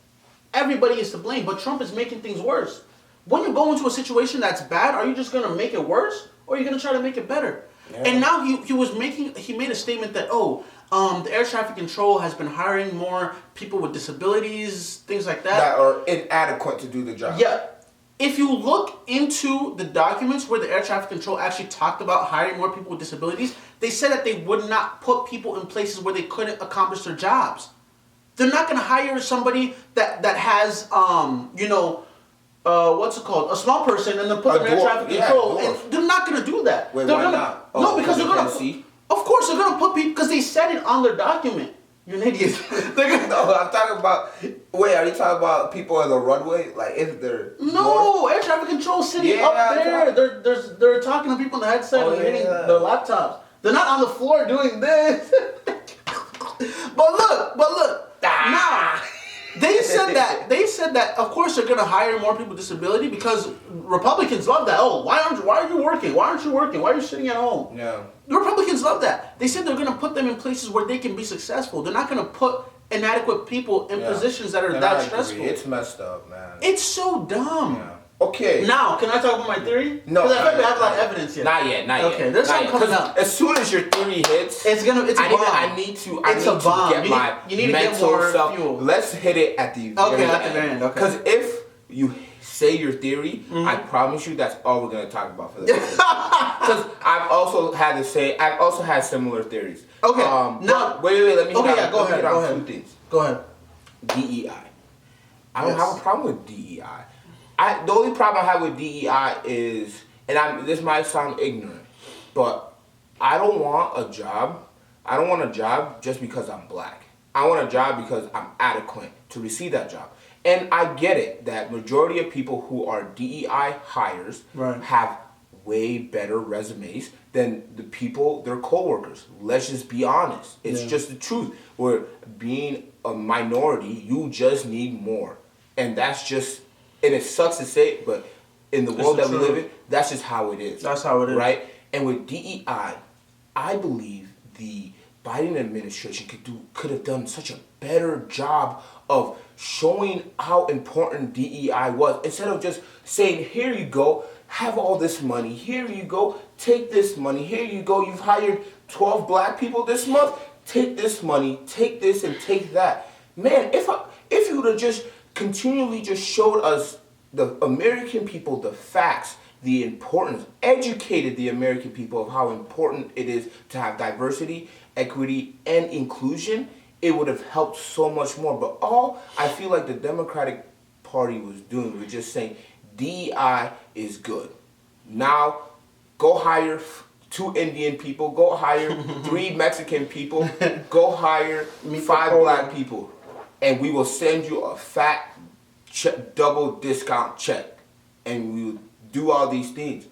Everybody is to blame, but Trump is making things worse. When you go into a situation that's bad, are you just going to make it worse, or are you going to try to make it better? Yeah. And now he made a statement that, the air traffic control has been hiring more people with disabilities, things like that. That are inadequate to do the job. Yeah. If you look into the documents where the air traffic control actually talked about hiring more people with disabilities, they said that they would not put people in places where they couldn't accomplish their jobs. They're not going to hire somebody that has, what's it called? A small person and then put them in air traffic control. And they're not going to do that. Wait, why not? No, because they're going to. Of course, they're going to put people because they said it on their document. You're an idiot. No, I'm talking about. Wait, are you talking about people on the runway? Like, if they're air traffic control sitting up there. They're talking to people in the headset and hitting their laptops. They're not on the floor doing this. But look. Now, they said that. Of course, they're gonna hire more people with disability because Republicans love that. Oh, why are you working? Why aren't you working? Why are you sitting at home? Yeah. The Republicans love that. They said they're gonna put them in places where they can be successful. They're not gonna put inadequate people in positions that are that stressful. It's messed up, man. It's so dumb. Yeah. Okay. Now, can I talk about my theory? No. Because I feel like we have a lot of evidence yet. Not yet. Okay, there's something coming up. As soon as your theory hits, it's a bomb. I need to get my mental self. Fuel. Let's hit it at the very end. At the very end. Okay. Because if you say your theory, I promise you that's all we're gonna talk about for the day. Because I've also had similar theories. Okay. Now, wait. Let me. Go ahead. 2 things. Go ahead. DEI. I don't have a problem with DEI. The only problem I have with DEI is, and this might sound ignorant, but I don't want a job. I don't want a job just because I'm black. I want a job because I'm adequate to receive that job. And I get it that majority of people who are DEI hires have way better resumes than their coworkers. Let's just be honest. It's just the truth. Where being a minority, you just need more. And that's just... And it sucks to say it, but in the world that we live in, that's just how it is. That's how it is. Right? And with DEI, I believe the Biden administration could have done such a better job of showing how important DEI was. Instead of just saying, here you go, have all this money. Here you go, take this money. Here you go, you've hired 12 black people this month. Take this money, take this and take that. Man, if you would have just continually just showed us, the American people, the facts the importance, educated the American people of how important it is to have diversity, equity, and inclusion, it would have helped so much more. But all I feel like the Democratic Party was doing was just saying DEI is good. Now, go hire 2 Indian people, go hire 3 Mexican people, go hire 5 black people, and we will send you a fat double discount check, and we will do all these things.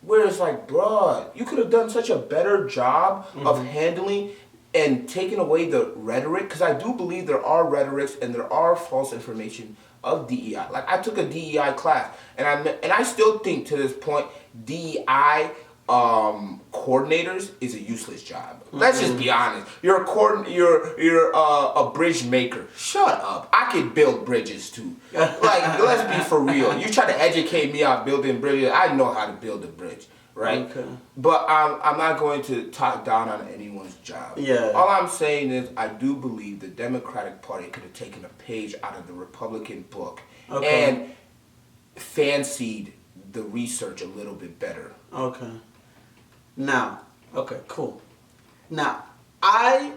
Where it's like, bruh, you could have done such a better job of handling and taking away the rhetoric, because I do believe there are rhetorics and there are false information of DEI. Like, I took a DEI class, and I still think to this point, DEI coordinators is a useless job. Let's just be honest. You're a bridge maker. Shut up. I can build bridges too. Like, let's be for real. You try to educate me on building bridges. I know how to build a bridge, right? Okay. But I'm not going to talk down on anyone's job. Yeah. All I'm saying is I do believe the Democratic Party could have taken a page out of the Republican book and fancied the research a little bit better. Okay. Now, okay, cool. Now, I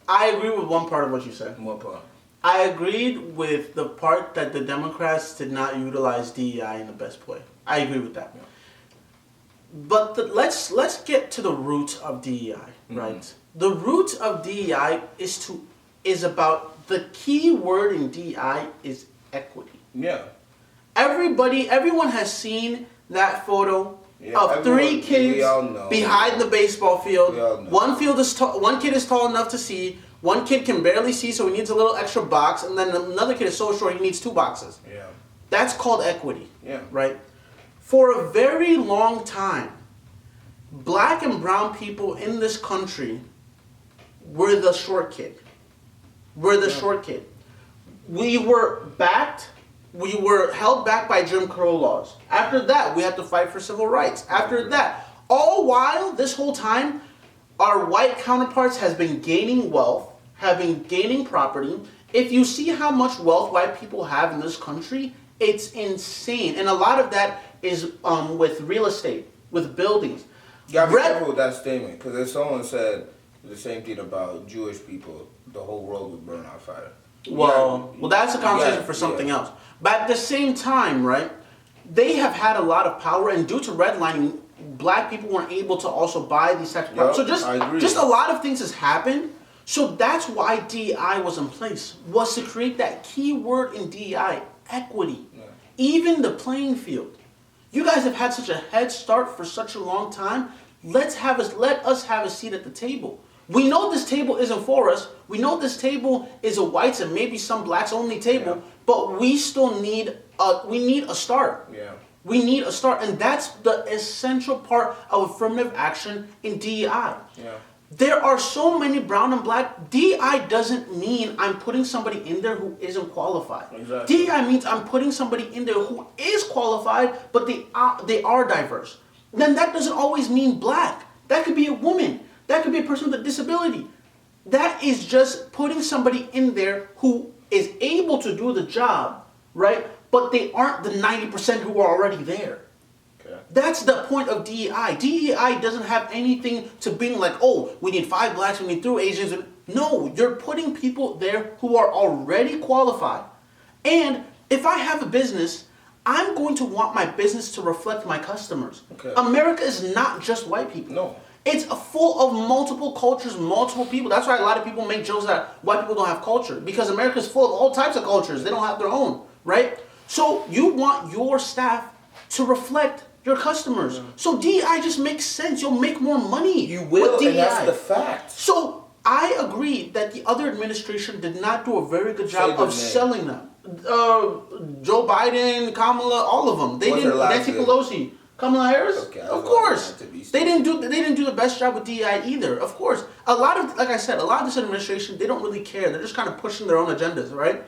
agree with one part of what you said. What part? I agreed with the part that the Democrats did not utilize DEI in the best way. I agree with that. Yeah. But let's get to the root of DEI, right? The root of DEI is about, the key word in DEI is equity. Yeah. Everyone has seen that photo of 3 kids behind the baseball field. One kid is tall enough to see, one kid can barely see, so he needs a little extra box, and then another kid is so short he needs 2 boxes. Yeah. That's called equity. Yeah. Right? For a very long time, black and brown people in this country were the short kid. We were held back by Jim Crow laws. After that, we had to fight for civil rights. After that, all while this whole time, our white counterparts has been gaining wealth, have been gaining property. If you see how much wealth white people have in this country, it's insane. And a lot of that is with real estate, with buildings. You gotta be careful with that statement, because if someone said the same thing about Jewish people, the whole world would burn on fire. Well, that's a conversation for something else. But at the same time, right, they have had a lot of power, and due to redlining, black people weren't able to also buy these types of property. So just a lot of things has happened. So that's why DEI was in place, was to create that key word in DEI, equity. Yeah. Even the playing field. You guys have had such a head start for such a long time. Let us have a seat at the table. We know this table isn't for us. We know this table is a whites and maybe some blacks only table, but we still need a start. Yeah. We need a start, and that's the essential part of affirmative action in DEI. Yeah. There are so many brown and black. DEI doesn't mean I'm putting somebody in there who isn't qualified. Exactly. DEI means I'm putting somebody in there who is qualified, but they are diverse. Then that doesn't always mean black. That could be a woman. That could be a person with a disability. That is just putting somebody in there who is able to do the job, right? But they aren't the 90% who are already there. Okay. That's the point of DEI. DEI doesn't have anything to being like, oh, we need 5 blacks, we need 3 Asians. No, you're putting people there who are already qualified. And if I have a business, I'm going to want my business to reflect my customers. Okay. America is not just white people. No. It's full of multiple cultures, multiple people. That's why a lot of people make jokes that white people don't have culture, because America is full of all types of cultures. They don't have their own, right? So you want your staff to reflect your customers. Yeah. So DEI just makes sense. You'll make more money. You will, and that's the fact. So I agree that the other administration did not do a very good job of selling them. Joe Biden, Kamala, all of them. They didn't. Nancy Pelosi. Kamala Harris? Okay, of course. They didn't do the best job with DEI either. Of course. Like I said, a lot of this administration, they don't really care. They're just kind of pushing their own agendas, right?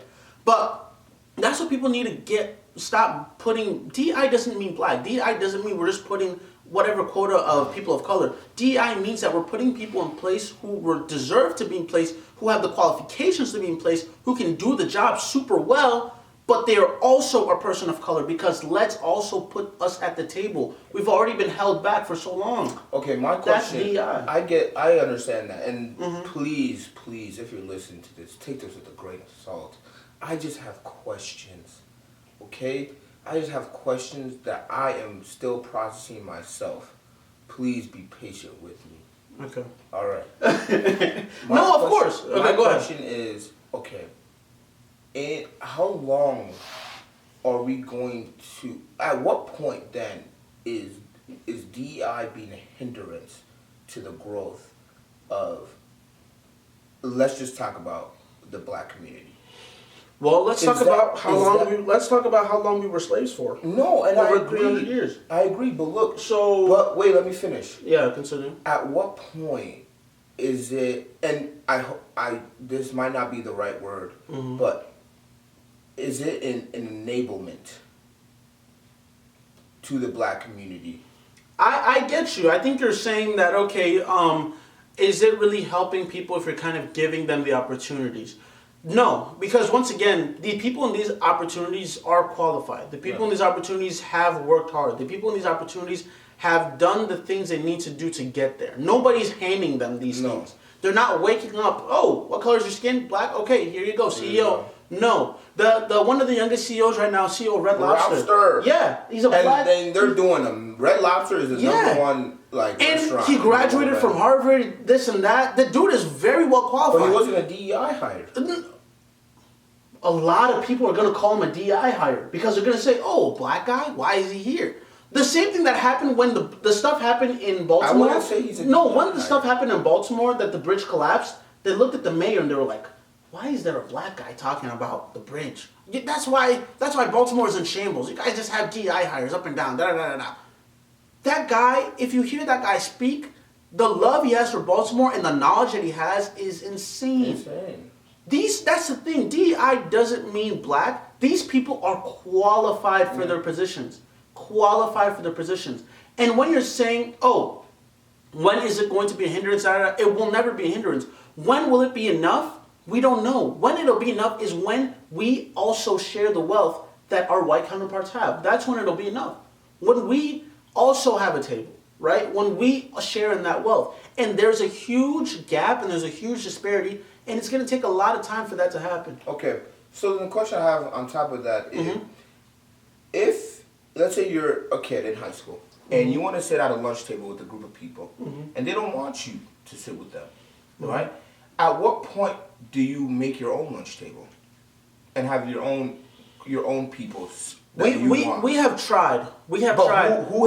But that's what people need to stop putting. DEI doesn't mean black. DEI doesn't mean we're just putting whatever quota of people of color. DEI means that we're putting people in place who deserve to be in place, who have the qualifications to be in place, who can do the job super well, but they are also a person of color, because let's also put us at the table. We've already been held back for so long. Okay, my question. That's DI. I understand that, and please, if you're listening to this, take this with a grain of salt. I just have questions, okay? I just have questions that I am still processing myself. Please be patient with me. Okay. All right. No, of course. Okay, my go ahead. question is, okay, and how long are we going to, at what point then is DEI being a hindrance to the growth of, let's just talk about the black community? Well, let's talk about how long we were slaves for. No, and over I agree. 300 years. I agree, but look. So, wait, let me finish. Yeah, continue. At what point is it? And this might not be the right word, but is it an enablement to the black community? I get you. I think you're saying that, okay, is it really helping people if you're kind of giving them the opportunities? No, because once again, the people in these opportunities are qualified. The people in these opportunities have worked hard. The people in these opportunities have done the things they need to do to get there. Nobody's handing them these things. They're not waking up, oh, what color is your skin? Black? Okay, here you go, CEO. No. The one of the youngest CEOs right now, CEO of Red Lobster. Yeah, he's a black. And they're doing them. Red Lobster is the number one restaurant. And he graduated from Harvard, this and that. The dude is very well qualified. But he wasn't a DEI hire. A lot of people are going to call him a DI hire because they're going to say, oh, black guy, why is he here? The same thing that happened when the stuff happened in Baltimore. I wouldn't say he's a when the stuff happened in Baltimore that the bridge collapsed, they looked at the mayor and they were like, why is there a black guy talking about the bridge? That's why Baltimore is in shambles. You guys just have DI hires up and down. That guy, if you hear that guy speak, the love he has for Baltimore and the knowledge that he has is insane. That's the thing. DEI doesn't mean black. These people are qualified for their positions. Qualified for their positions. And when you're saying, oh, when is it going to be a hindrance? It will never be a hindrance. When will it be enough? We don't know. When it'll be enough is when we also share the wealth that our white counterparts have. That's when it'll be enough. When we also have a table, right? When we share in that wealth. And there's a huge gap and there's a huge disparity. And it's going to take a lot of time for that to happen. Okay. So the question I have on top of that is, if, let's say you're a kid in high school, and you want to sit at a lunch table with a group of people, and they don't want you to sit with them, right? At what point do you make your own lunch table and have your own people we have tried. We have tried. Who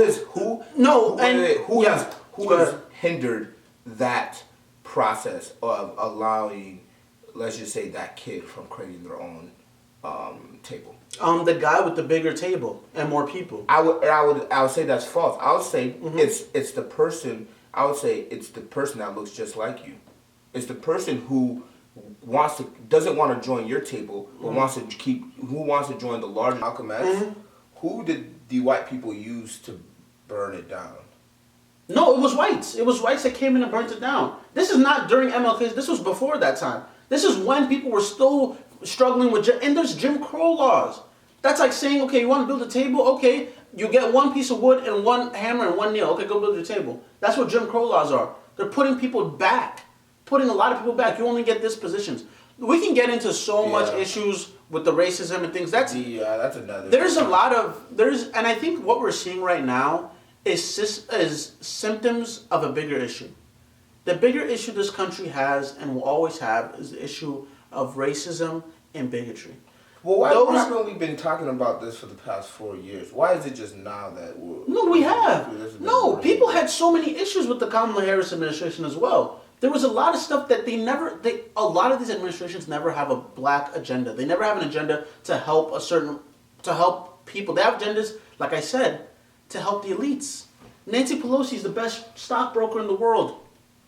has hindered that process of allowing, let's just say, that kid from creating their own table? The guy with the bigger table and more people. I would say that's false. I would say it's the person. I would say it's the person that looks just like you. It's the person who doesn't want to join your table, but wants to join the larger Malcolm X. Who did the white people use to burn it down? No, it was whites. It was whites that came in and burnt it down. This is not during MLK. This was before that time. This is when people were still struggling with, and there's Jim Crow laws. That's like saying, okay, you want to build a table? Okay, you get one piece of wood and one hammer and one nail. Okay, go build your table. That's what Jim Crow laws are. They're putting people back. Putting a lot of people back. You only get this positions. We can get into so much issues with the racism and things. That's another. And I think what we're seeing right now is symptoms of a bigger issue. The bigger issue this country has and will always have is the issue of racism and bigotry. Well, why haven't we been talking about this for the past 4 years? Why is it just now that we're... No, we have. No, people had so many issues with the Kamala Harris administration as well. There was a lot of stuff that a lot of these administrations never have a black agenda. They never have an agenda to help people. They have agendas, like I said, to help the elites. Nancy Pelosi is the best stockbroker in the world.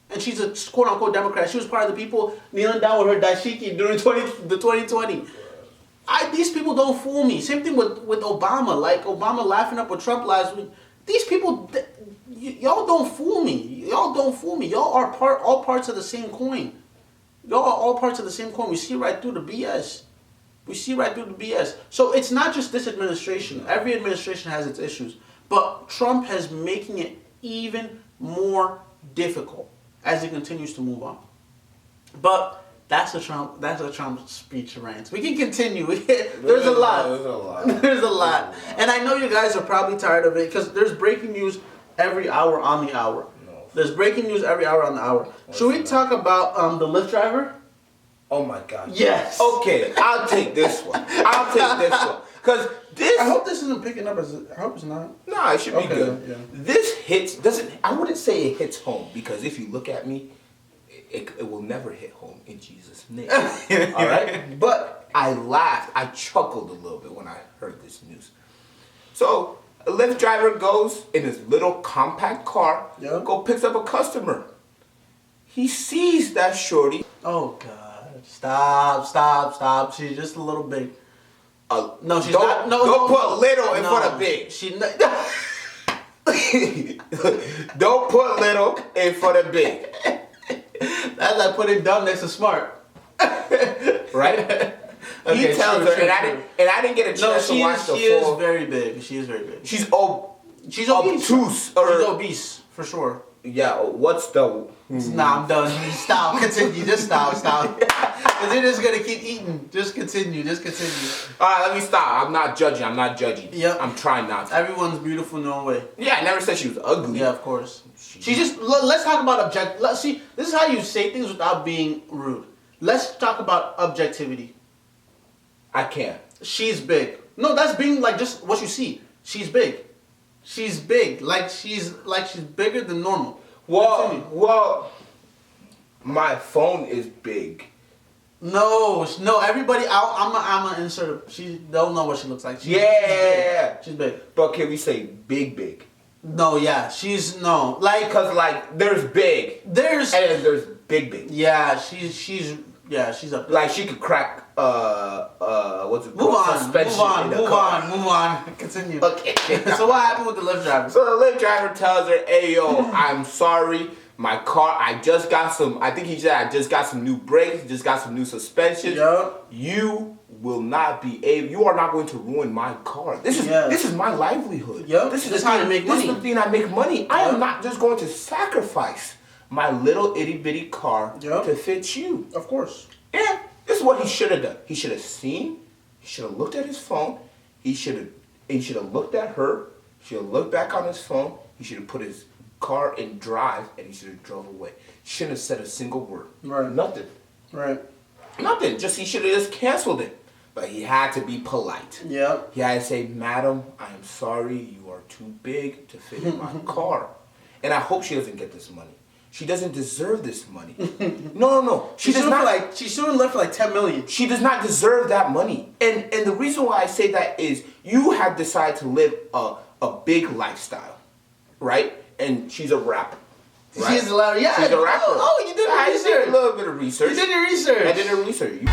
And she's a quote-unquote Democrat. She was part of the people kneeling down with her dashiki during the 2020. These people don't fool me. Same thing with Obama. Like Obama laughing up with Trump last week. These people, y'all don't fool me. Y'all don't fool me. Y'all are all parts of the same coin. Y'all are all parts of the same coin. We see right through the BS. We see right through the BS. So it's not just this administration. Every administration has its issues. But Trump has making it even more difficult as he continues to move on. But that's a Trump speech rant. We can continue. There's a lot. There's a lot. And I know you guys are probably tired of it because there's breaking news every hour on the hour. There's breaking news every hour on the hour. Should we talk about the Lyft driver? Oh my God. Yes. Okay, I'll take this one. Because this... I hope this isn't picking up as... I hope it's not. No, it should be good. Yeah. This doesn't... I wouldn't say it hits home because if you look at me, it will never hit home in Jesus' name. All right? But I laughed. I chuckled a little bit when I heard this news. So, a Lyft driver goes in his little compact car, go picks up a customer. He sees that shorty. Oh, God. Stop. She's just a little big. No, she's not. No, don't put little in front of big. Don't put little in front of big. That's like putting dumb next to smart. Right? He tells her, and I didn't get a chance to watch the full. She is very big. She is very big. She's obtuse. She's obese, for sure. Yeah, what's the... Nah, I'm done. Stop. Continue. Just stop. Because you're just going to keep eating. Just continue. All right, let me stop. I'm not judging. Yep. I'm trying not to. Everyone's beautiful in their own way. Yeah, I never said she was ugly. Yeah, of course. Let's talk about see, this is how you say things without being rude. Let's talk about objectivity. I can't. She's big. No, that's being like just what you see. She's big. She's big. Like she's bigger than normal. Well, my phone is big. No. Everybody, I'm gonna insert. She don't know what she looks like. She's big. But can we say big? No, yeah, because there's big. And then there's big. Yeah, she's up. Like she could crack what's it called? Move on. Continue. Okay. So what happened with the Lyft driver? So the Lyft driver tells her, "Hey yo, I'm sorry. My car, I just got some, I think he said I just got some new brakes, just got some new suspension. Yep. You will not be able, you are not going to ruin my car. This is my livelihood. Yep. This is how I make money. This is the thing I make money. Yep. I am not just going to sacrifice my little itty bitty car to fit you. Of course. And this is what he should have done. He should have seen, he should have looked at his phone, he should have looked at her, he should have looked back on his phone, he should have put his car in drive, and he should have drove away. Shouldn't have said a single word. Right. Nothing. Right. Nothing. He should have just canceled it. But he had to be polite. Yeah. He had to say, "Madam, I am sorry. You are too big to fit in my car." And I hope she doesn't get this money. She doesn't deserve this money. No. She's suing Lyft for like $10 million. She does not deserve that money. And the reason why I say that is you have decided to live a big lifestyle, right? And she's a rapper. Right? She's a rapper. Yeah. She's a rapper. Oh, you did your research. I did a little bit of research. You did your research. I did a research.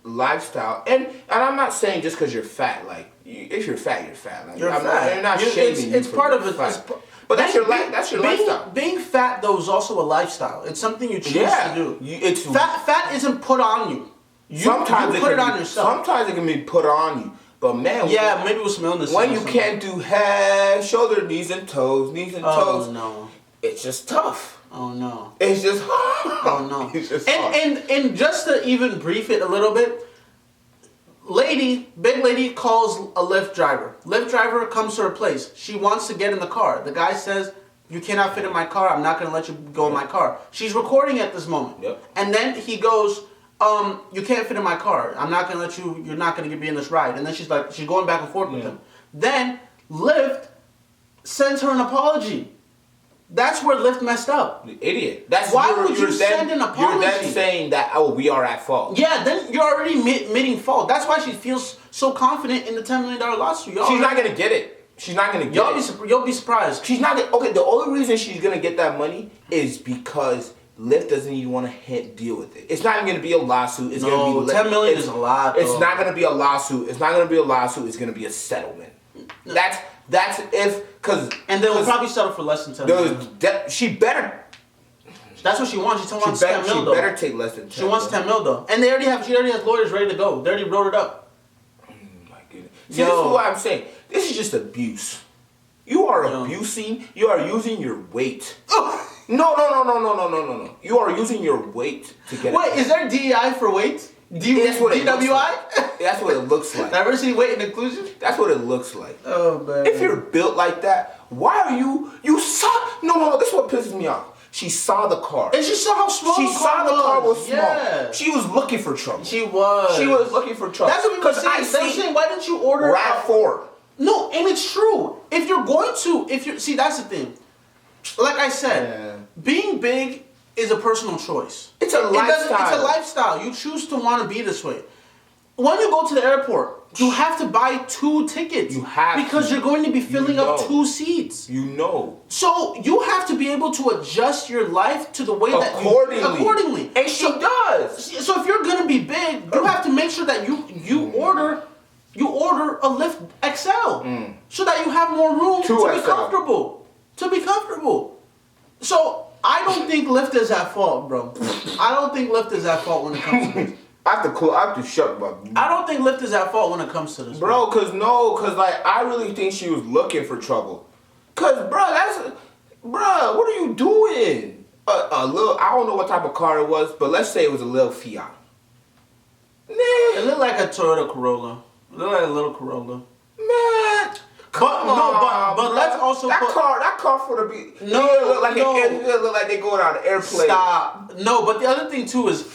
Lifestyle, and I'm not saying just because you're fat. Like, if you're fat, you're fat. Like, you're fat. You're not shaming you. It's part of it. But that's your lifestyle. Being fat though is also a lifestyle. It's something you choose to do. Fat isn't put on you. Sometimes you put it on yourself. Sometimes it can be put on you. But man, maybe with some illness. When you can't do head, shoulder, knees and toes, Oh no. It's just tough. Oh no. It's just hard. Oh no. It's just hard. And just to even brief it a little bit, big lady calls a Lyft driver. Lyft driver comes to her place. She wants to get in the car. The guy says, "You cannot fit in my car. I'm not going to let you go in my car." She's recording at this moment. Yep. And then he goes, "You can't fit in my car. I'm not going to let you. You're not going to be in this ride." And then she's going back and forth with him. Then Lyft sends her an apology. That's where Lyft messed up. The idiot. Why would you send an apology? You're then saying that, we are at fault. Yeah, then you're already admitting fault. That's why she feels so confident in the $10 million lawsuit. She's not going to get it. She's not going to get it. You'll be surprised. She's not okay, the only reason she's going to get that money is because Lyft doesn't even want to deal with it. It's not even going to be a lawsuit. It's going to be $10 million is a lot. It's not going to be a lawsuit. It's not going to be a lawsuit. It's going to be a settlement. That's if, because... And they'll probably settle for less than $10 million. She better... That's what she wants. She wants 10 mil though. She better take less than 10. She wants 10 mil though, and she already has lawyers ready to go. They already wrote it up. My goodness. See, this is what I'm saying. This is just abuse. You are abusing. You are using your weight. No. You are using your weight to get. Wait, is there DEI for weight? DWI? That's what it looks like. Diversity, weight, and inclusion? That's what it looks like. Oh, man. If you're built like that, why are you saw? No. This is what pisses me off. She saw the car. And she saw how small the car was. Small. Yeah. She was looking for trouble. She was looking for trouble. That's what we were saying. They were saying, why didn't you order RAV4? No, and it's true. If you're going to, see, that's the thing. Like I said, being big is a personal choice. It's a lifestyle. It's a lifestyle. You choose to want to be this way. When you go to the airport, you have to buy 2 tickets. You have because you're going to be filling up 2 seats. You know. So you have to be able to adjust your life to the way accordingly. And she does. So if you're going to be big, you have to make sure that you order a Lyft XL so that you have more room to be comfortable. To be comfortable. So I don't think Lyft is at fault, bro. I don't think Lyft is at fault when it comes to this. I have to shut my. I don't think Lyft is at fault when it comes to this, bro. Cause like I really think she was looking for trouble. Cause bro, what are you doing? A little. I don't know what type of car it was, but let's say it was a little Fiat. Nah. It looked like a Toyota Corolla. It looked like a little Corolla. Man. But let's also that car for the be. It look like they going on an airplane. Stop. No, but the other thing too is.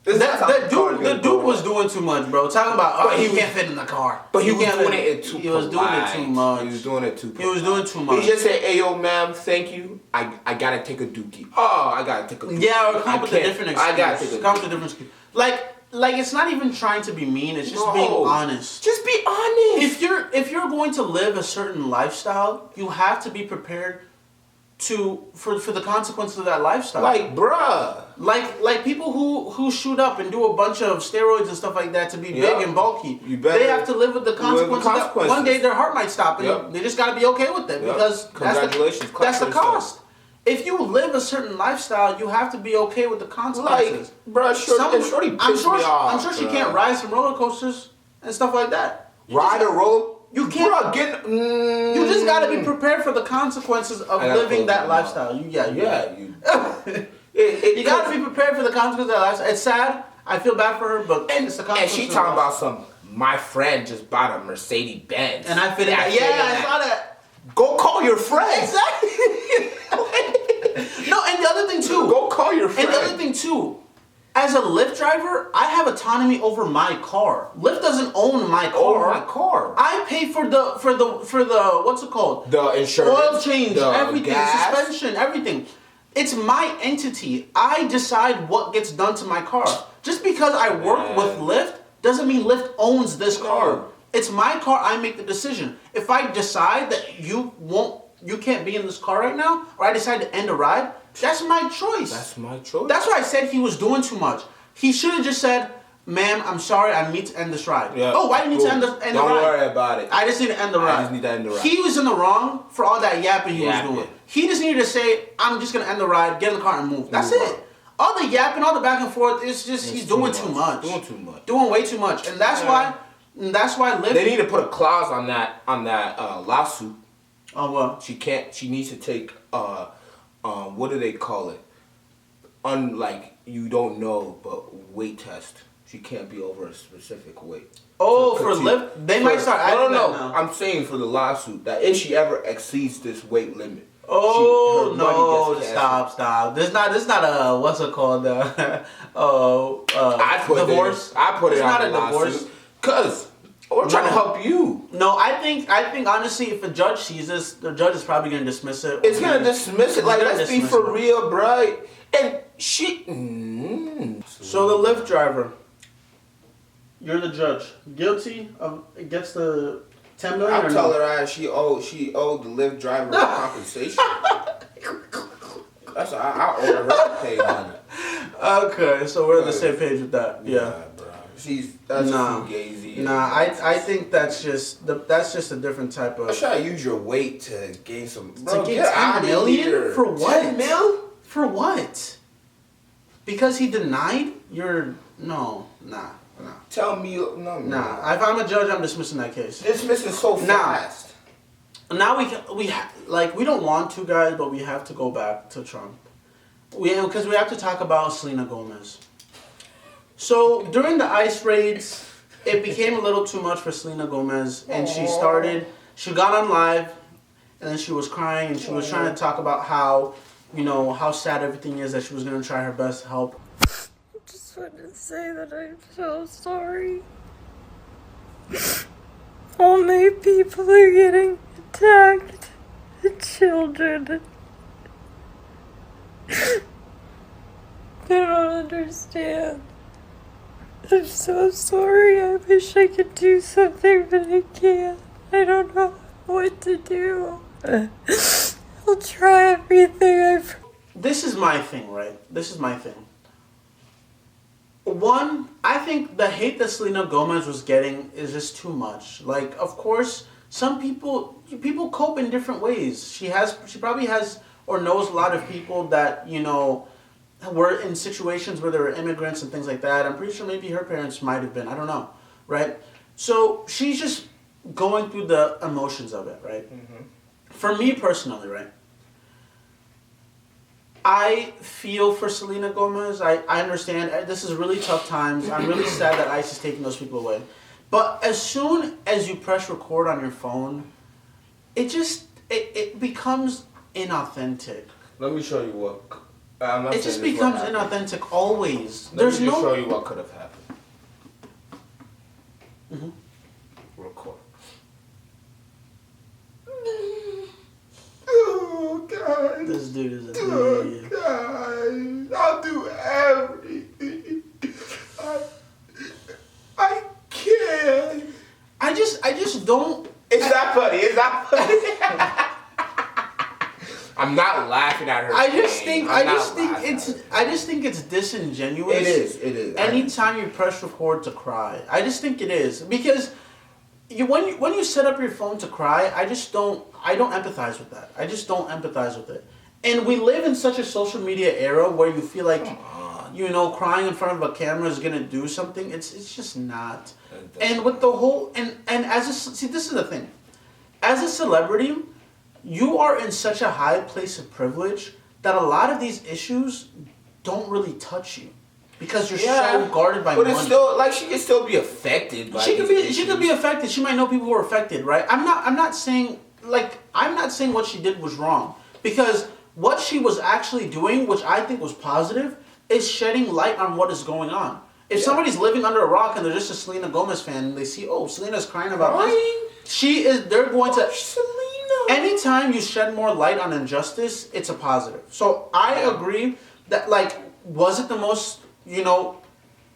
The dude was doing too much, bro. Talking about, he can't fit in the car. But he was doing it too much. He was doing it too much. He was doing it too much. He was doing too much. He just said, hey, yo, ma'am, thank you. I gotta take a dookie. Oh, I gotta take a dookie. Yeah, or come with a different excuse. I gotta take a dookie. Come with a different excuse. Like it's not even trying to be mean. It's just being honest. Just be honest. If you're going to live a certain lifestyle, you have to be prepared for the consequences of that lifestyle. Like, bruh. Like people who shoot up and do a bunch of steroids and stuff like that to be big and bulky. They have to live with the consequences. One day their heart might stop, and they just got to be okay with it because that's the cost. If you live a certain lifestyle, you have to be okay with the consequences. Like, bruh, Shorty pissed me off. I'm sure she can't ride some roller coasters and stuff like that. Ride a roller. You can't. You just gotta be prepared for the consequences of living that lifestyle. You gotta be prepared for the consequences of that lifestyle. It's sad. I feel bad for her, but it's the consequences. And she talking about my friend just bought a Mercedes Benz. And I fit in that. Yeah, I saw that. Go call your friend. Exactly. No, and the other thing too. Go call your friend. And the other thing too. As a Lyft driver, I have autonomy over my car. Lyft doesn't own my car. I pay for the what's it called? The insurance, oil change, everything, gas. suspension, everything. It's my entity. I decide what gets done to my car. Just because I work with Lyft doesn't mean Lyft owns this car. It's my car. I make the decision. If I decide that you can't be in this car right now, or I decide to end a ride, that's my choice. That's my choice. That's why I said he was doing too much. He should have just said, ma'am, I'm sorry, I need to end this ride. Yeah. Oh, why do you need to end the ride? Don't worry about it. I just need to end the ride. I just need to end the ride. He was in the wrong for all that yapping he was doing. He just needed to say, I'm just going to end the ride, get in the car and move. That's it. All the yapping, all the back and forth, it's just he's doing too much. Doing way too much. And that's why Lyft... They need to put a clause on that lawsuit. Oh, what? She needs to take, what do they call it? You don't know, but weight test. She can't be over a specific weight. Oh, for Lyft? They might start adding that now. I'm saying for the lawsuit, that if she ever exceeds this weight limit. Oh, no, stop. This is not a, what's it called? Divorce? I put it on the lawsuit. Because... we're trying to help you. No, I think honestly, if a judge sees this, the judge is probably gonna dismiss it. It's gonna dismiss it. Like, let's be for real, bro. And she. So the Lyft driver, you're the judge. Guilty of gets the 10 million. I'll tell her ass she owed the Lyft driver compensation. That's I owe her to pay money. Okay, so we're on the same page with that. Yeah. That's fugazi. Nah, I think that's just a different type of. I'm trying to use your weight to gain some. Bro, to get 10 million for what? 10 mil? For what? because he denied, nah. Tell me, no. Nah. If I'm a judge, I'm dismissing that case. Dismissing so fast. Now we don't want to, guys, but we have to go back to Trump. Because we have to talk about Selena Gomez. So during the ICE raids, it became a little too much for Selena Gomez, and she got on live, and then she was crying, and she was trying to talk about how, how sad everything is, that she was going to try her best to help. I just wanted to say that I'm so sorry. All my people are getting attacked. The children. They don't understand. I'm so sorry. I wish I could do something, but I can't. I don't know what to do. I'll try everything. This is my thing, right? This is my thing. One, I think the hate that Selena Gomez was getting is just too much. Like, of course, some people cope in different ways. She probably has or knows a lot of people that, were in situations where there were immigrants and things like that. I'm pretty sure maybe her parents might have been. I don't know, right? So she's just going through the emotions of it, right? Mm-hmm. For me personally, right? I feel for Selena Gomez. I understand. This is really tough times. I'm really sad that ICE is taking those people away. But as soon as you press record on your phone, it becomes inauthentic. Let me show you what. It just becomes inauthentic always. Let me just show you what could have happened. Mm-hmm. Record. Oh, God. This dude is a idiot. Oh, God. I'll do everything. I can't. I just don't. It's not funny. It's not funny. I'm not laughing at her. I just think it's disingenuous. It is. Anytime you press record to cry, I just think it is because when you set up your phone to cry, I don't empathize with that. I just don't empathize with it. And we live in such a social media era where you feel like crying in front of a camera is gonna do something. It's just not. And with the whole this is the thing. As a celebrity, you are in such a high place of privilege that a lot of these issues don't really touch you because you're so guarded by money. But it's still she can still be affected by she could be affected. She might know people who are affected, right? I'm not saying what she did was wrong, because what she was actually doing, which I think was positive, is shedding light on what is going on. If somebody's living under a rock and they're just a Selena Gomez fan and they see, Selena's crying about this, they're going to. Anytime you shed more light on injustice, it's a positive. So I agree that, was it the most,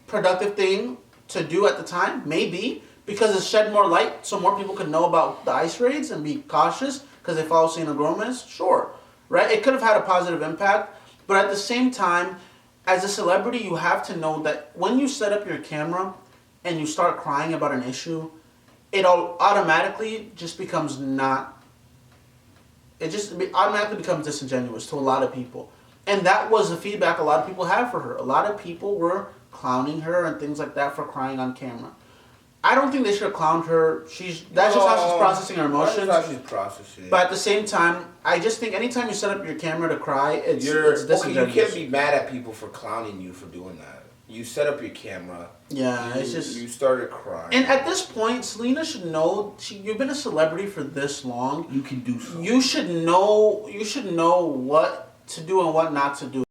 productive thing to do at the time? Maybe, because it shed more light so more people could know about the ICE raids and be cautious because they follow Selena Gomez. Sure, right? It could have had a positive impact, but at the same time, as a celebrity, you have to know that when you set up your camera and you start crying about an issue, it automatically just becomes automatically becomes disingenuous to a lot of people. And that was the feedback a lot of people had for her. A lot of people were clowning her and things like that for crying on camera. I don't think they should have clowned her. That's just how she's processing her emotions. That's how she's processing. But at the same time, I just think anytime you set up your camera to cry, it's disingenuous. Okay, you can't be mad at people for clowning you for doing that. You set up your camera. Yeah, it's just... You started crying. And at this point, Selena should know... You've been a celebrity for this long. You can do something. You should know what to do and what not to do.